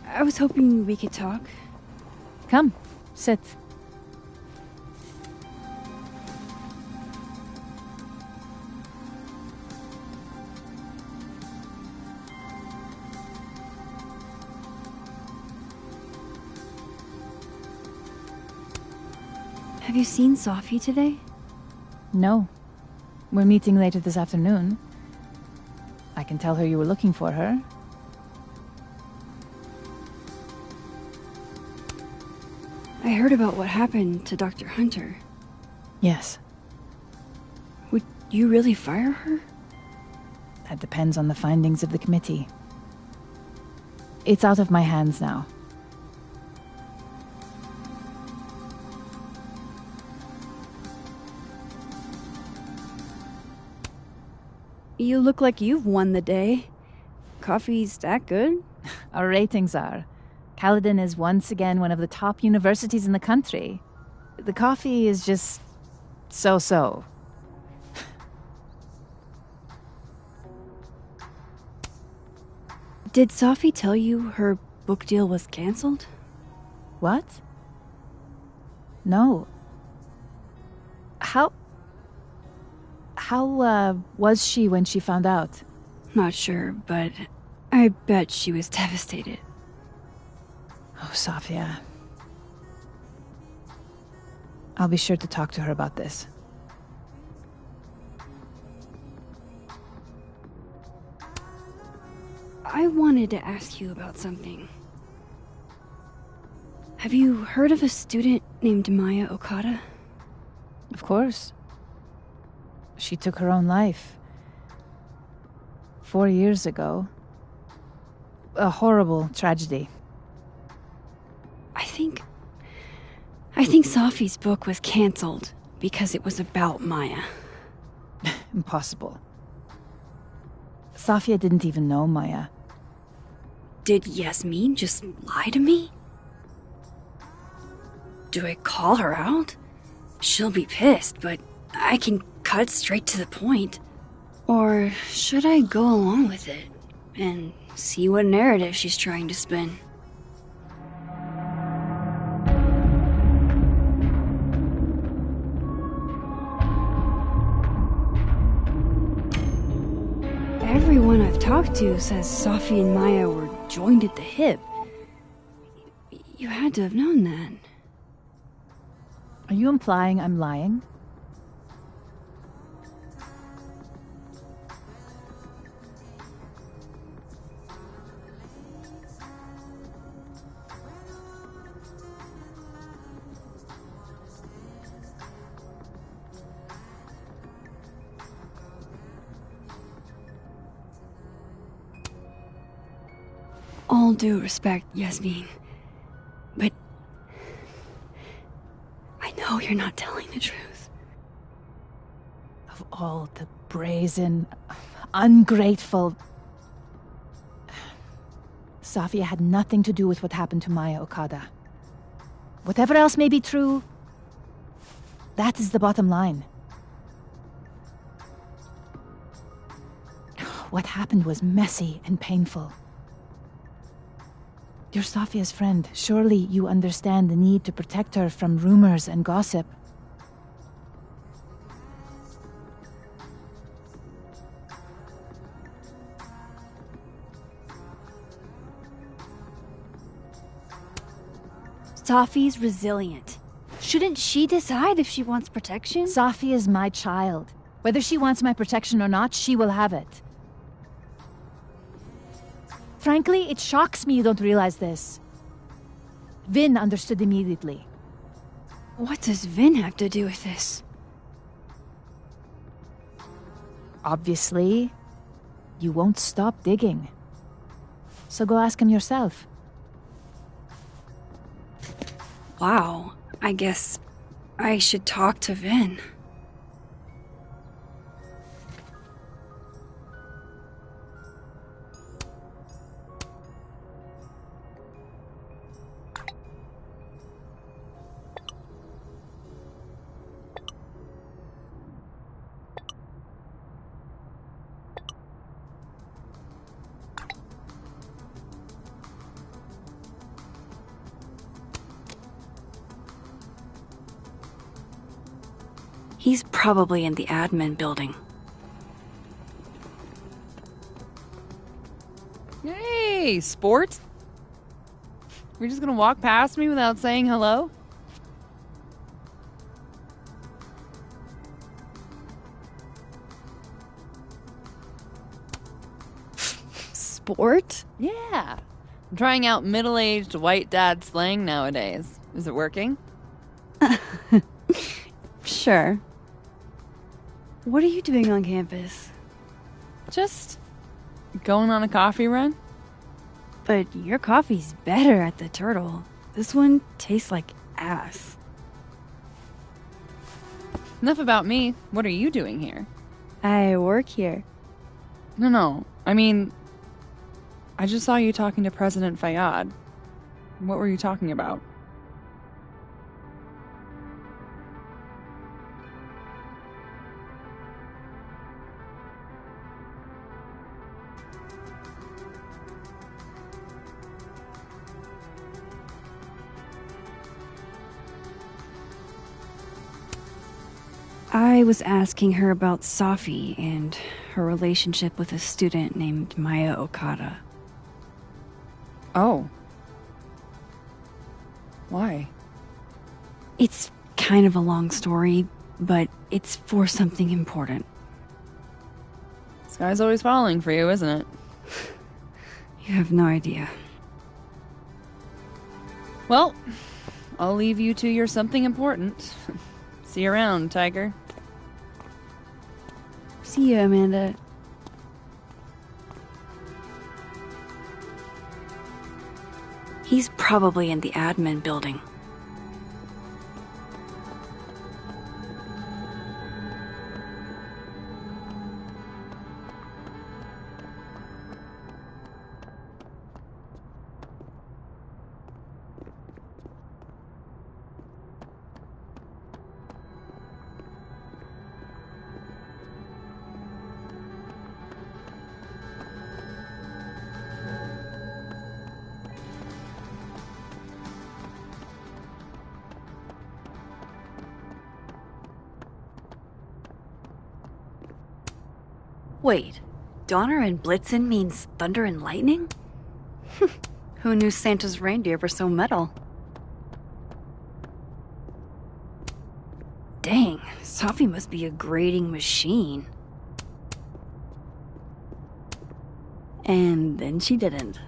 I was hoping we could talk. Come, sit. Have you seen Sophie today? No. We're meeting later this afternoon. I can tell her you were looking for her. I heard about what happened to Dr. Hunter. Yes. Would you really fire her? That depends on the findings of the committee. It's out of my hands now. You look like you've won the day. Coffee's that good? Our ratings are. Caledon is once again one of the top universities in the country. The coffee is just so-so. Did Sophie tell you her book deal was canceled? What? No. How was she when she found out? Not sure, but I bet she was devastated. Oh, Sophia. I'll be sure to talk to her about this. I wanted to ask you about something. Have you heard of a student named Maya Okada? Of course. She took her own life. 4 years ago. A horrible tragedy. I think Sophie's book was cancelled because it was about Maya. Impossible. Sophia didn't even know Maya. Did Yasmin just lie to me? Do I call her out? She'll be pissed, but I can cut straight to the point. Or should I go along with it and see what narrative she's trying to spin? Everyone I've talked to says Sophie and Maya were joined at the hip. You had to have known that. Are you implying I'm lying? All due respect, Yasmin, but I know you're not telling the truth. Of all the brazen, ungrateful... Sophia had nothing to do with what happened to Maya Okada. Whatever else may be true, that is the bottom line. What happened was messy and painful. You're Sophia's friend. Surely you understand the need to protect her from rumors and gossip. Sophie's resilient. Shouldn't she decide if she wants protection? Sophie is my child. Whether she wants my protection or not, she will have it. Frankly, it shocks me you don't realize this. Vin understood immediately. What does Vin have to do with this? Obviously, you won't stop digging. So go ask him yourself. Wow, I guess I should talk to Vin. He's probably in the admin building. Hey, sport. We're just gonna walk past me without saying hello? Sport? Yeah. I'm trying out middle-aged white dad slang nowadays. Is it working? Sure. What are you doing on campus? Just going on a coffee run? But your coffee's better at the Turtle. This one tastes like ass. Enough about me. What are you doing here? I work here. No. I mean, I just saw you talking to President Fayyad. What were you talking about? I was asking her about Safi and her relationship with a student named Maya Okada. Oh. Why? It's kind of a long story, but it's for something important. Sky's always falling for you, isn't it? You have no idea. Well, I'll leave you to your something important. See you around, Tiger. See you, Amanda. He's probably in the admin building. Wait, Donner and Blitzen means thunder and lightning? Who knew Santa's reindeer were so metal? Dang, Safi must be a grading machine. And then she didn't.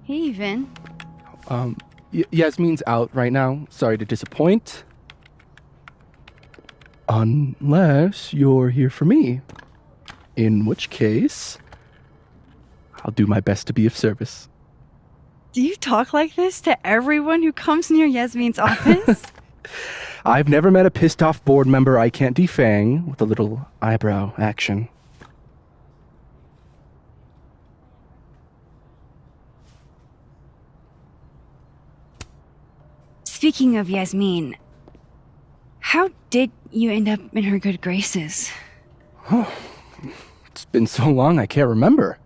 Hey, Vin. Yasmin's out right now. Sorry to disappoint. Unless you're here for me. In which case, I'll do my best to be of service. Do you talk like this to everyone who comes near Yasmin's office? I've never met a pissed off board member I can't defang with a little eyebrow action. Speaking of Yasmin, how did you end up in her good graces? Oh, it's been so long I can't remember.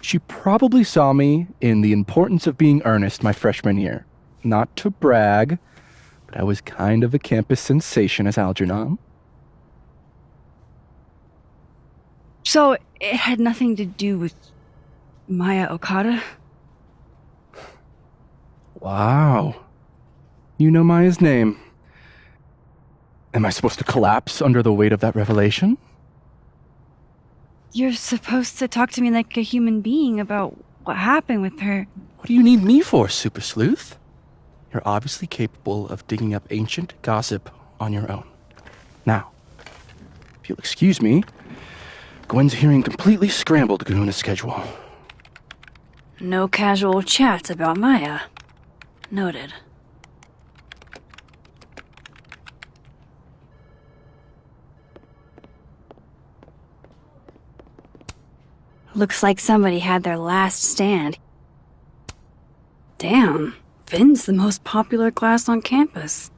She probably saw me in The Importance of Being Earnest my freshman year. Not to brag, but I was kind of a campus sensation as Algernon. So it had nothing to do with Maya Okada? Wow. You know Maya's name. Am I supposed to collapse under the weight of that revelation? You're supposed to talk to me like a human being about what happened with her. What do you need me for, Super Sleuth? You're obviously capable of digging up ancient gossip on your own. Now, if you'll excuse me, Gwen's hearing completely scrambled Garuna's schedule. No casual chats about Maya. Noted. Looks like somebody had their last stand. Damn, Finn's the most popular class on campus.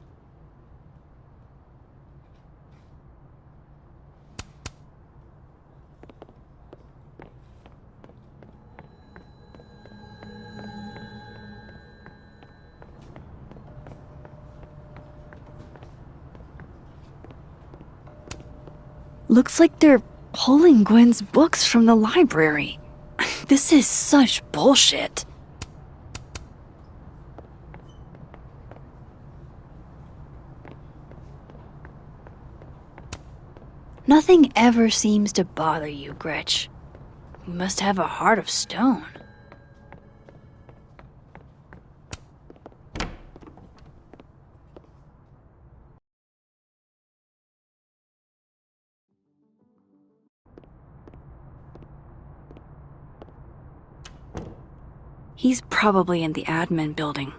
Looks like they're pulling Gwen's books from the library. This is such bullshit. Nothing ever seems to bother you, Gretch. You must have a heart of stone. He's probably in the admin building.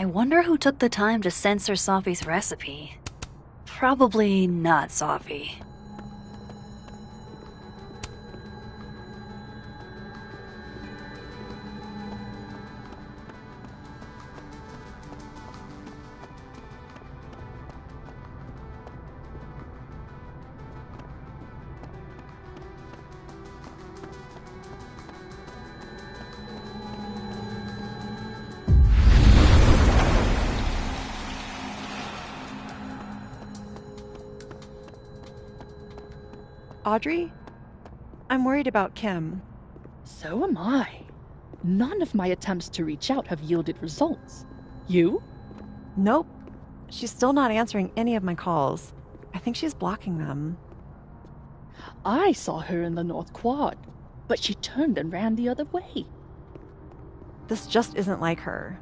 I wonder who took the time to censor Sophie's recipe. Probably not Sophie. Audrey? I'm worried about Kim. So am I. None of my attempts to reach out have yielded results. You? Nope. She's still not answering any of my calls. I think she's blocking them. I saw her in the North Quad, but she turned and ran the other way. This just isn't like her.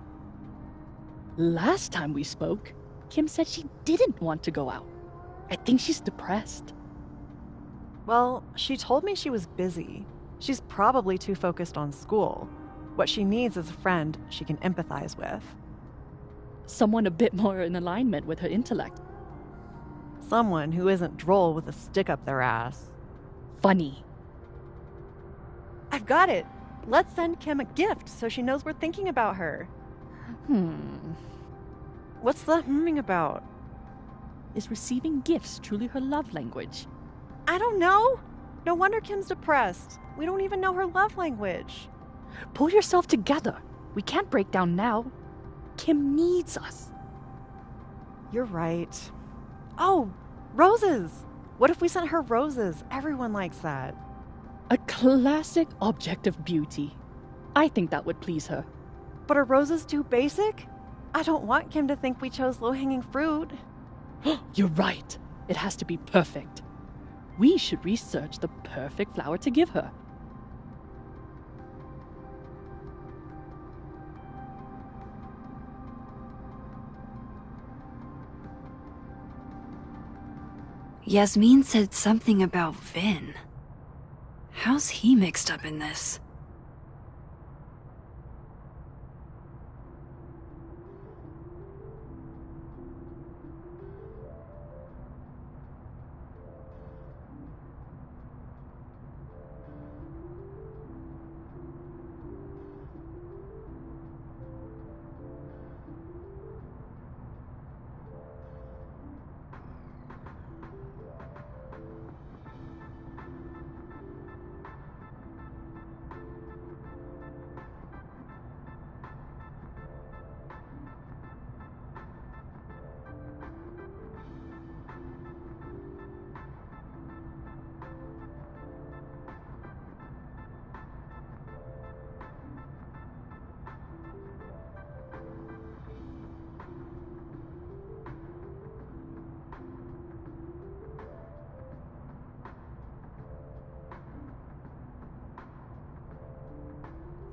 Last time we spoke, Kim said she didn't want to go out. I think she's depressed. Well, she told me she was busy. She's probably too focused on school. What she needs is a friend she can empathize with. Someone a bit more in alignment with her intellect. Someone who isn't droll with a stick up their ass. Funny. I've got it! Let's send Kim a gift so she knows we're thinking about her. What's the humming about? Is receiving gifts truly her love language? I don't know. No wonder Kim's depressed. We don't even know her love language. Pull yourself together. We can't break down now. Kim needs us. You're right. Oh, roses! What if we sent her roses? Everyone likes that. A classic object of beauty. I think that would please her. But are roses too basic? I don't want Kim to think we chose low-hanging fruit. You're right. It has to be perfect. We should research the perfect flower to give her. Yasmin said something about Vin. How's he mixed up in this?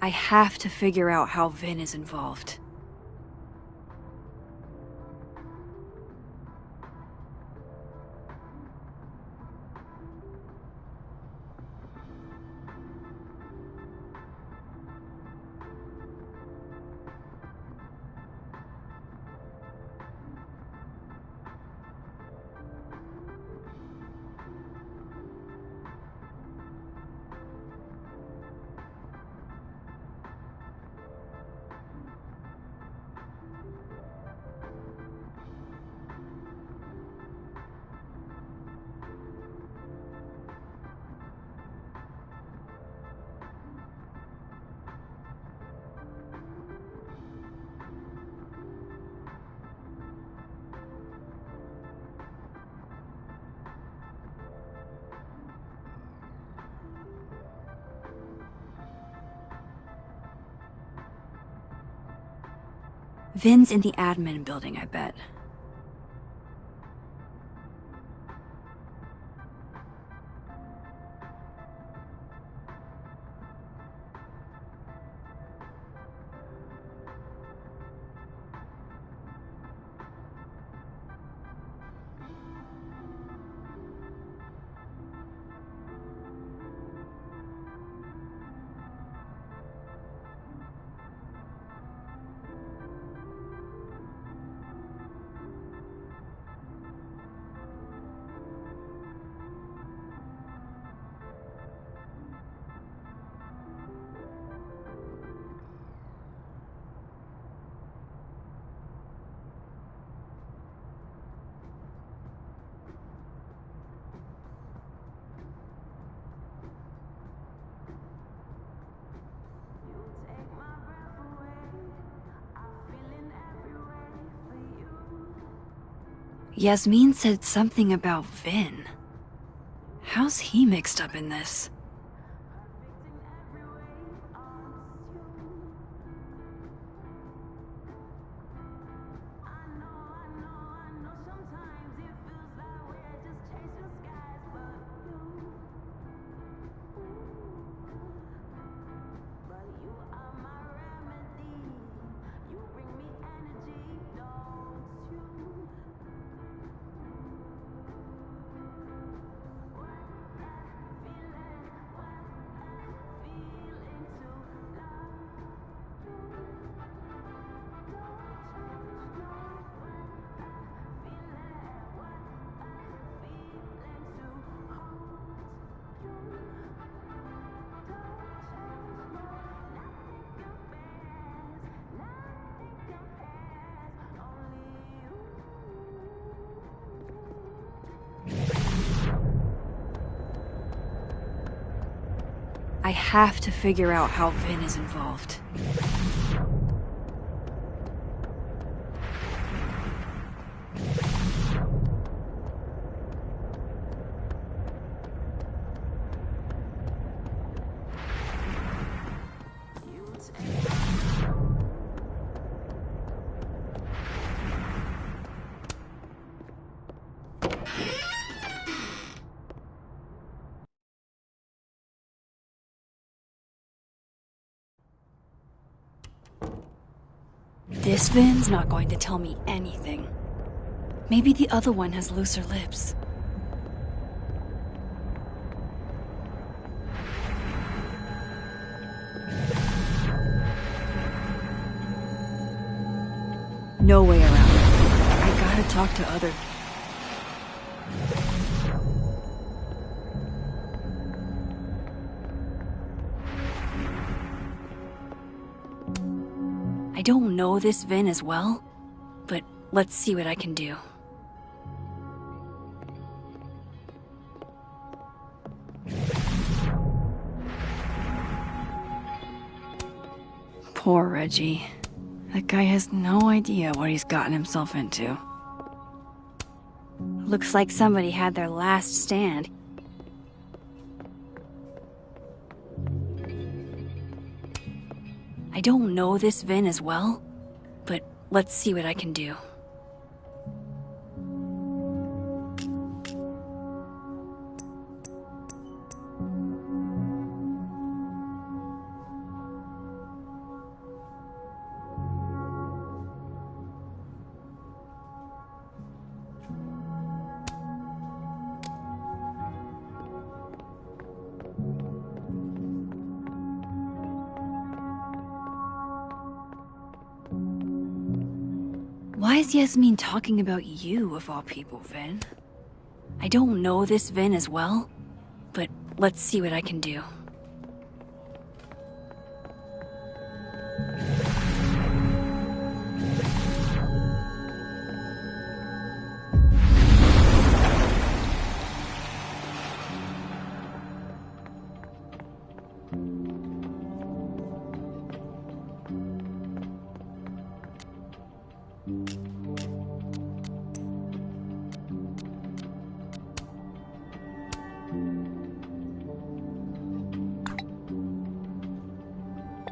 I have to figure out how Vin is involved. Vin's in the admin building, I bet. Yasmin said something about Vin. How's he mixed up in this? I have to figure out how Vin is involved. This Vin's not going to tell me anything. Maybe the other one has looser lips. No way around it. I gotta talk to other... I don't know this Vin as well, but let's see what I can do. Poor Reggie. That guy has no idea what he's gotten himself into. Looks like somebody had their last stand. I don't know this Vin as well, but let's see what I can do. Why is Yasmin talking about you, of all people, Vin? I don't know this Vin as well, but let's see what I can do.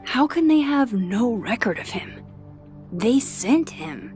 How can they have no record of him? They sent him.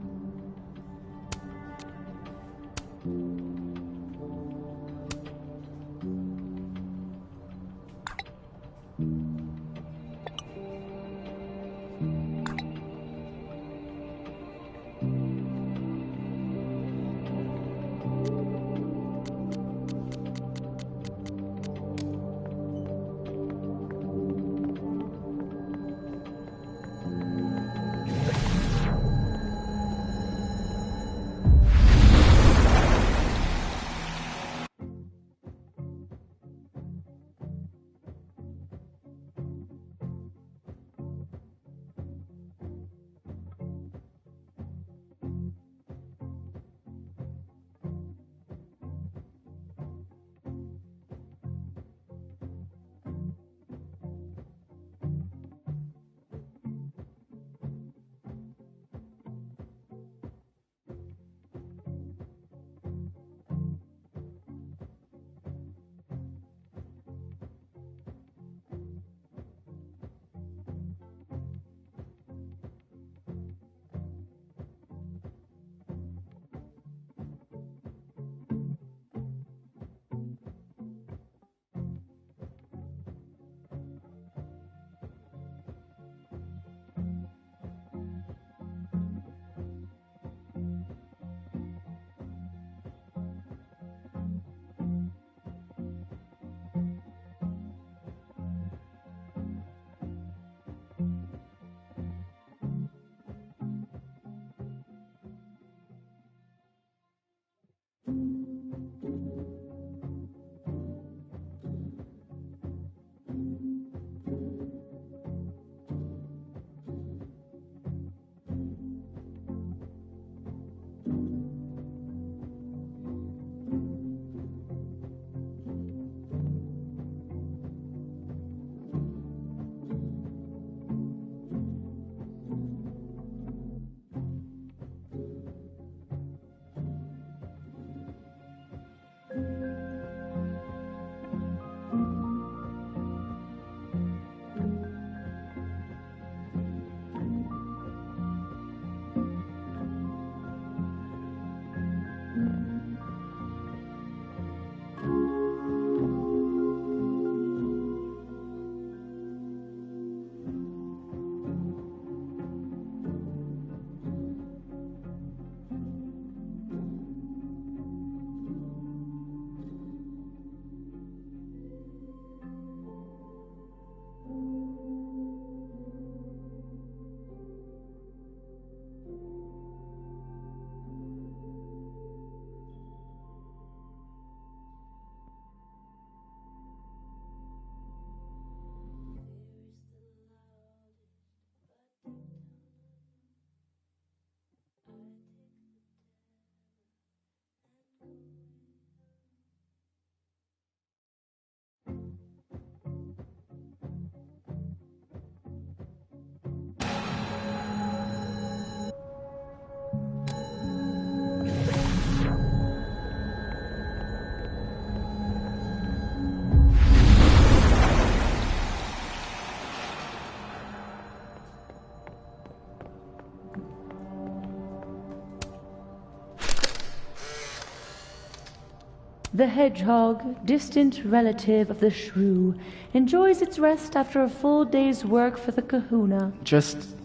The hedgehog, distant relative of the shrew, enjoys its rest after a full day's work for the kahuna. Just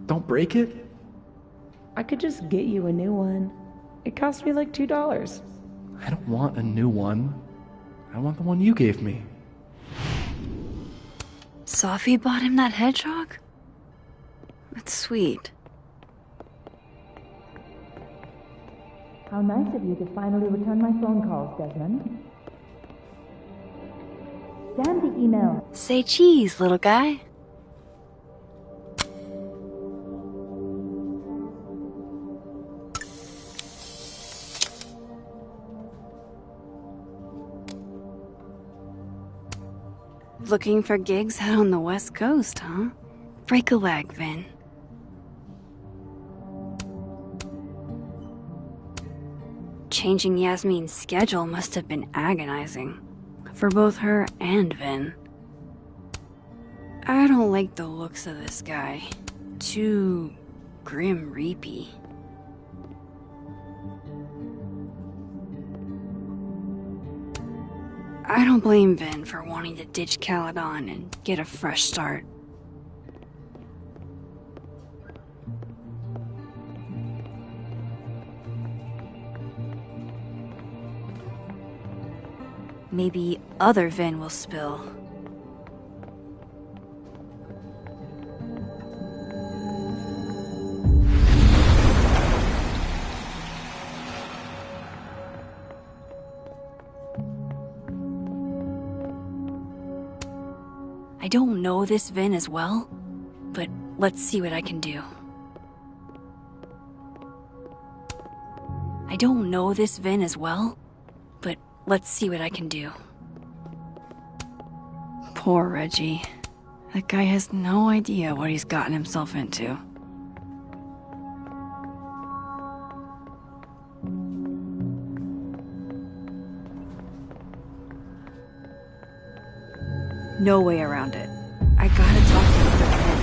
don't break it? I could just get you a new one. It cost me like $2. I don't want a new one. I want the one you gave me. Sophie bought him that hedgehog? That's sweet. How nice of you to finally return my phone calls, Desmond. Damn the email. Say cheese, little guy. Looking for gigs out on the West Coast, huh? Break a leg, Vin. Changing Yasmin's schedule must have been agonizing. For both her and Vin. I don't like the looks of this guy. Too grim reapy. I don't blame Vin for wanting to ditch Caledon and get a fresh start. Maybe other Vin will spill. I don't know this Vin as well, but let's see what I can do. I don't know this Vin as well, but let's see what I can do. Poor Reggie. That guy has no idea what he's gotten himself into. No way around it. I gotta talk to other Vin.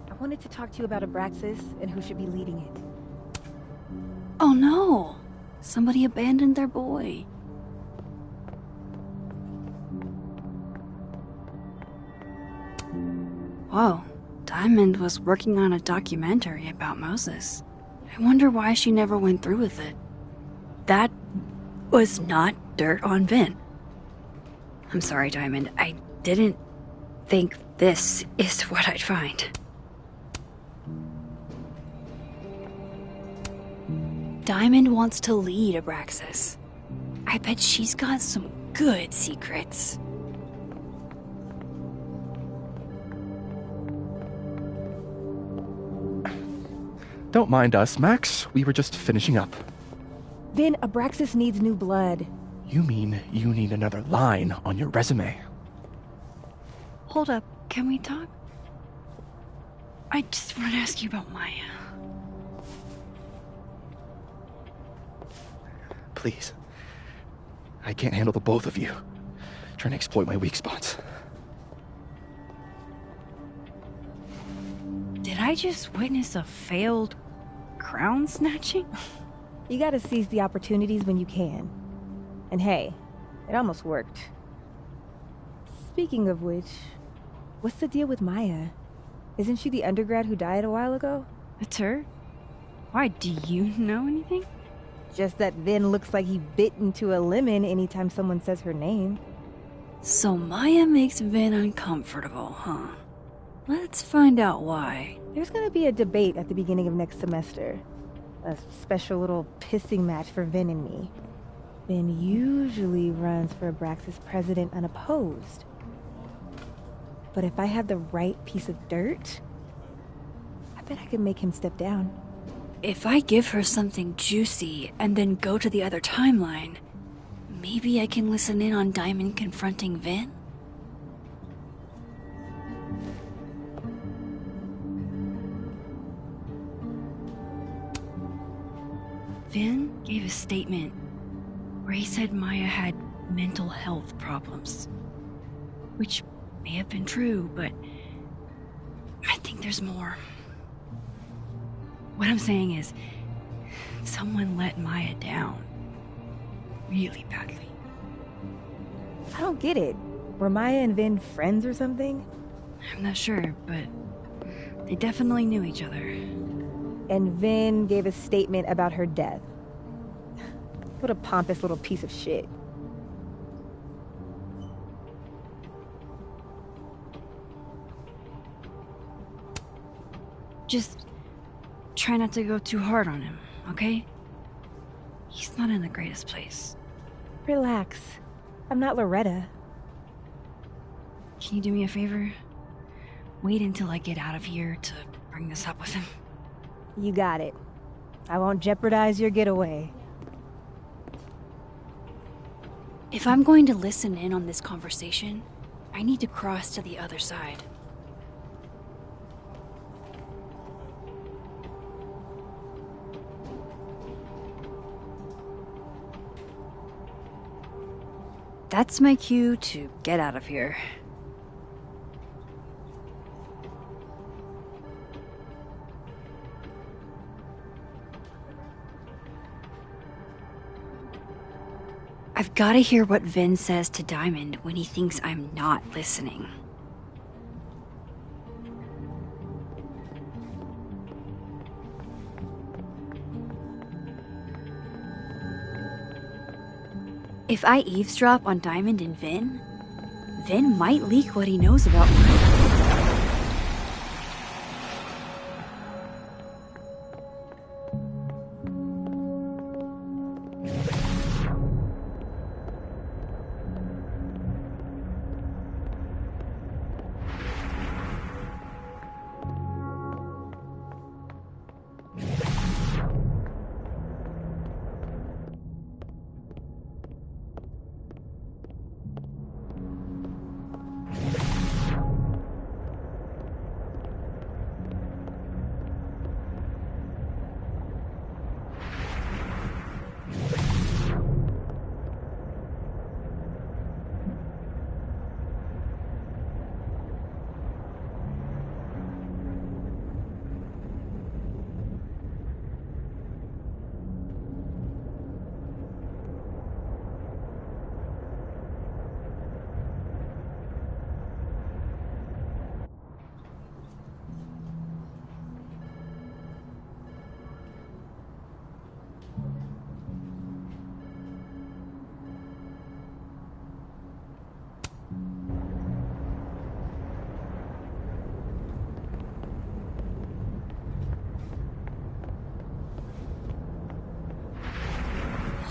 I wanted to talk to you about Abraxas and who should be leading it. Oh no! Somebody abandoned their boy. Whoa, Diamond was working on a documentary about Moses. I wonder why she never went through with it. That was not dirt on Vin. I'm sorry, Diamond. I didn't think this is what I'd find. Diamond wants to lead Abraxas. I bet she's got some good secrets. Don't mind us, Max. We were just finishing up. Vin, Abraxas needs new blood. You mean you need another line on your resume? Hold up, can we talk? I just want to ask you about Maya. Please. I can't handle the both of you. Trying to exploit my weak spots. Did I just witness a failed crown snatching? You gotta seize the opportunities when you can. And hey, it almost worked. Speaking of which, what's the deal with Maya? Isn't she the undergrad who died a while ago? It's her? Why, do you know anything? Just that Vin looks like he bit into a lemon anytime someone says her name. So Maya makes Vin uncomfortable, huh? Let's find out why. There's gonna be a debate at the beginning of next semester. A special little pissing match for Vin and me. Vin usually runs for Abraxas president unopposed. But if I had the right piece of dirt, I bet I could make him step down. If I give her something juicy and then go to the other timeline, maybe I can listen in on Diamond confronting Vin? Vin gave a statement where he said Maya had mental health problems. Which may have been true, but I think there's more. What I'm saying is, someone let Maya down. Really badly. I don't get it. Were Maya and Vin friends or something? I'm not sure, but they definitely knew each other. And Vin gave a statement about her death. What a pompous little piece of shit. Just try not to go too hard on him, okay? He's not in the greatest place. Relax. I'm not Loretta. Can you do me a favor? Wait until I get out of here to bring this up with him. You got it. I won't jeopardize your getaway. If I'm going to listen in on this conversation, I need to cross to the other side. That's my cue to get out of here. I've got to hear what Vin says to Diamond when he thinks I'm not listening. If I eavesdrop on Diamond and Vin, Vin might leak what he knows about Maya.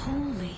Holy.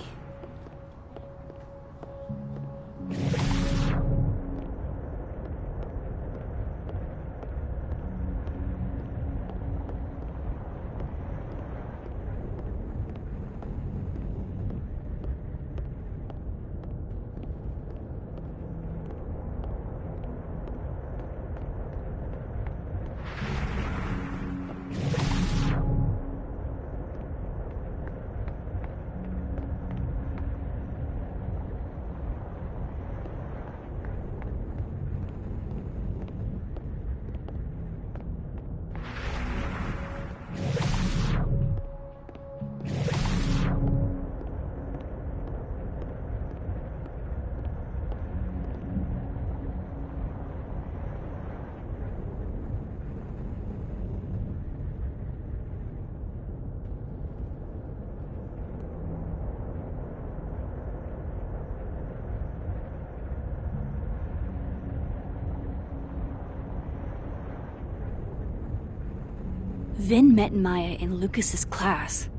Vin met Maya in Lucas's class,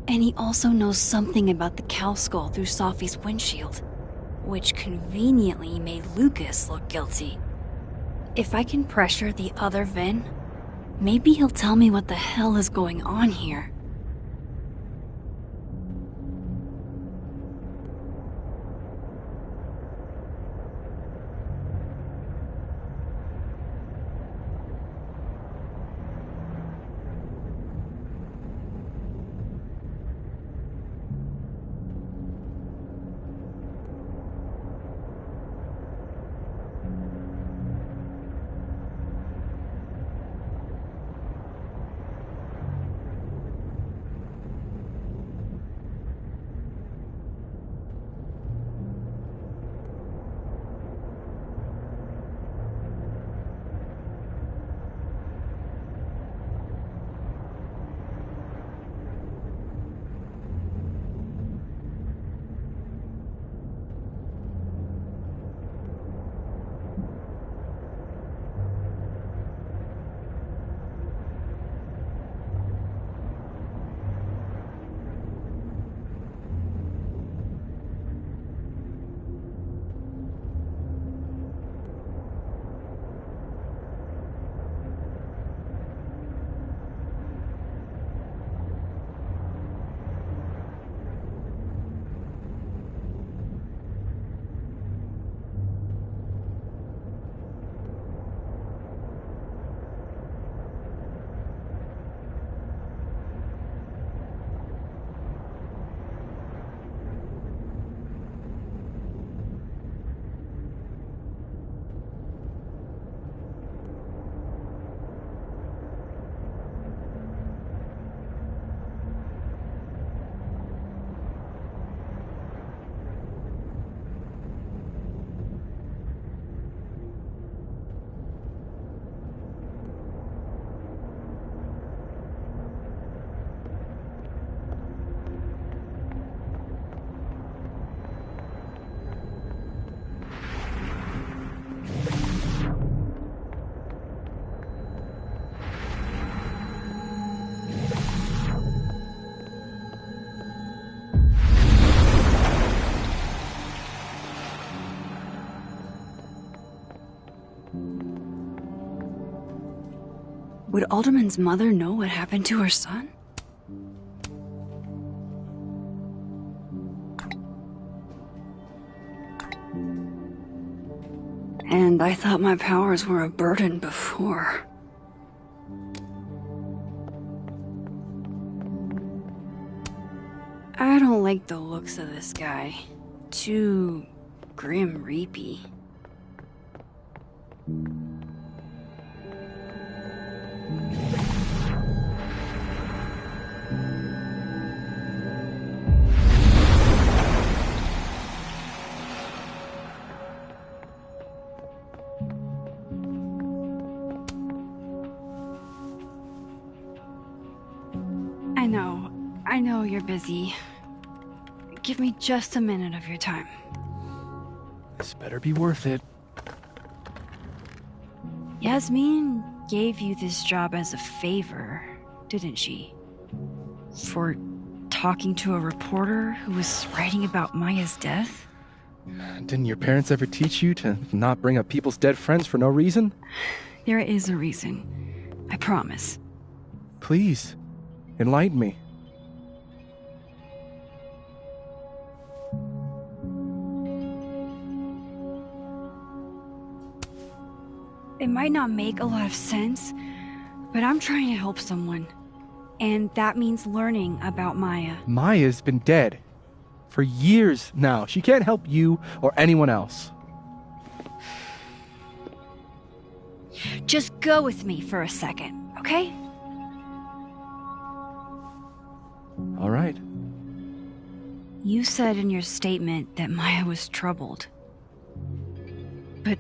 and he also knows something about the cow skull through Sophie's windshield, which conveniently made Lucas look guilty. If I can pressure the other Vin, maybe he'll tell me what the hell is going on here. Would Alderman's mother know what happened to her son? And I thought my powers were a burden before. I don't like the looks of this guy. Too grim reapy. I know you're busy. Give me just a minute of your time. This better be worth it. Yasmin gave you this job as a favor, didn't she? For talking to a reporter who was writing about Maya's death? Didn't your parents ever teach you to not bring up people's dead friends for no reason? There is a reason. I promise. Please, enlighten me. It might not make a lot of sense, but I'm trying to help someone. And that means learning about Maya. Maya's been dead for years now. She can't help you or anyone else. Just go with me for a second, okay? All right. You said in your statement that Maya was troubled. But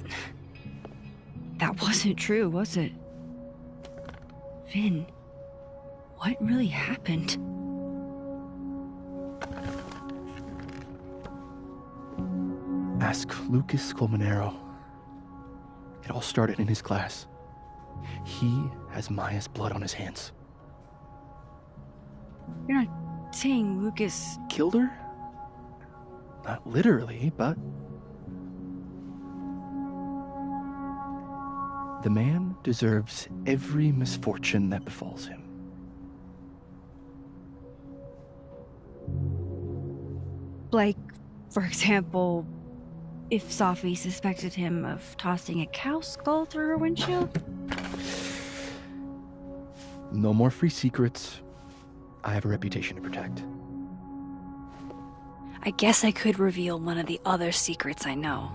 that wasn't true, was it? Vin, what really happened? Ask Lucas Colmenero. It all started in his class. He has Maya's blood on his hands. You're not saying Lucas killed her? Not literally, but... The man deserves every misfortune that befalls him. Like, for example, if Safi suspected him of tossing a cow skull through her windshield? No more free secrets. I have a reputation to protect. I guess I could reveal one of the other secrets I know.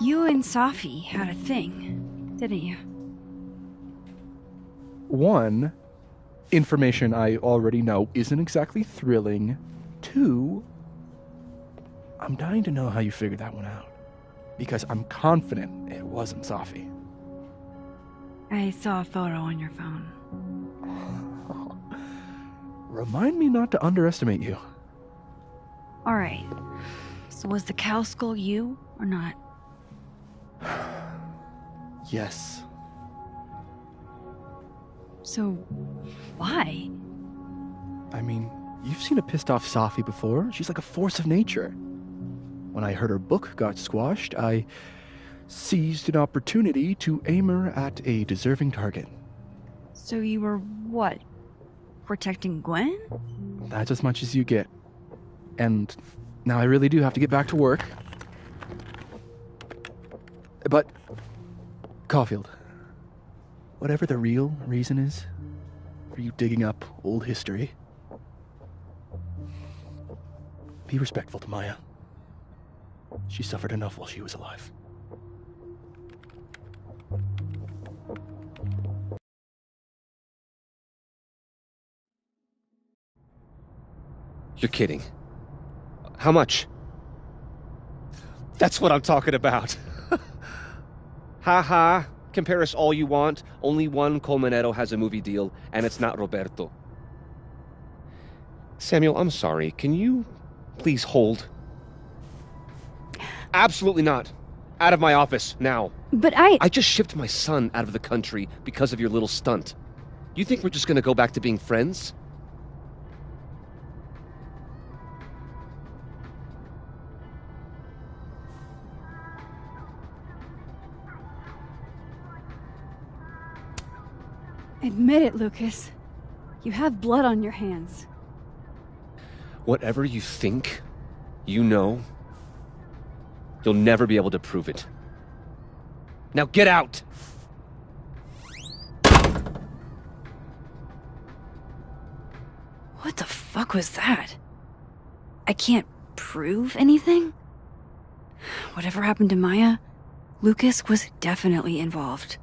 You and Safi had a thing, didn't you? One, information I already know isn't exactly thrilling. Two, I'm dying to know how you figured that one out. Because I'm confident it wasn't Safi. I saw a photo on your phone. Remind me not to underestimate you. Alright. So was the cow skull you, or not? Yes. So, why? I mean, you've seen a pissed off Safi before. She's like a force of nature. When I heard her book got squashed, I seized an opportunity to aim her at a deserving target. So you were, what, protecting Gwen? That's as much as you get. And now I really do have to get back to work. But, Caulfield, whatever the real reason is for you digging up old history, be respectful to Maya. She suffered enough while she was alive. You're kidding. How much? That's what I'm talking about. Ha. Compare us all you want. Only one Colmenero has a movie deal, and it's not Roberto. Samuel, I'm sorry. Can you please hold? Absolutely not. Out of my office, now. But I just shipped my son out of the country because of your little stunt. You think we're just gonna go back to being friends? Admit it, Lucas. You have blood on your hands. Whatever you think, you know, you'll never be able to prove it. Now get out! What the fuck was that? I can't prove anything? Whatever happened to Maya, Lucas was definitely involved.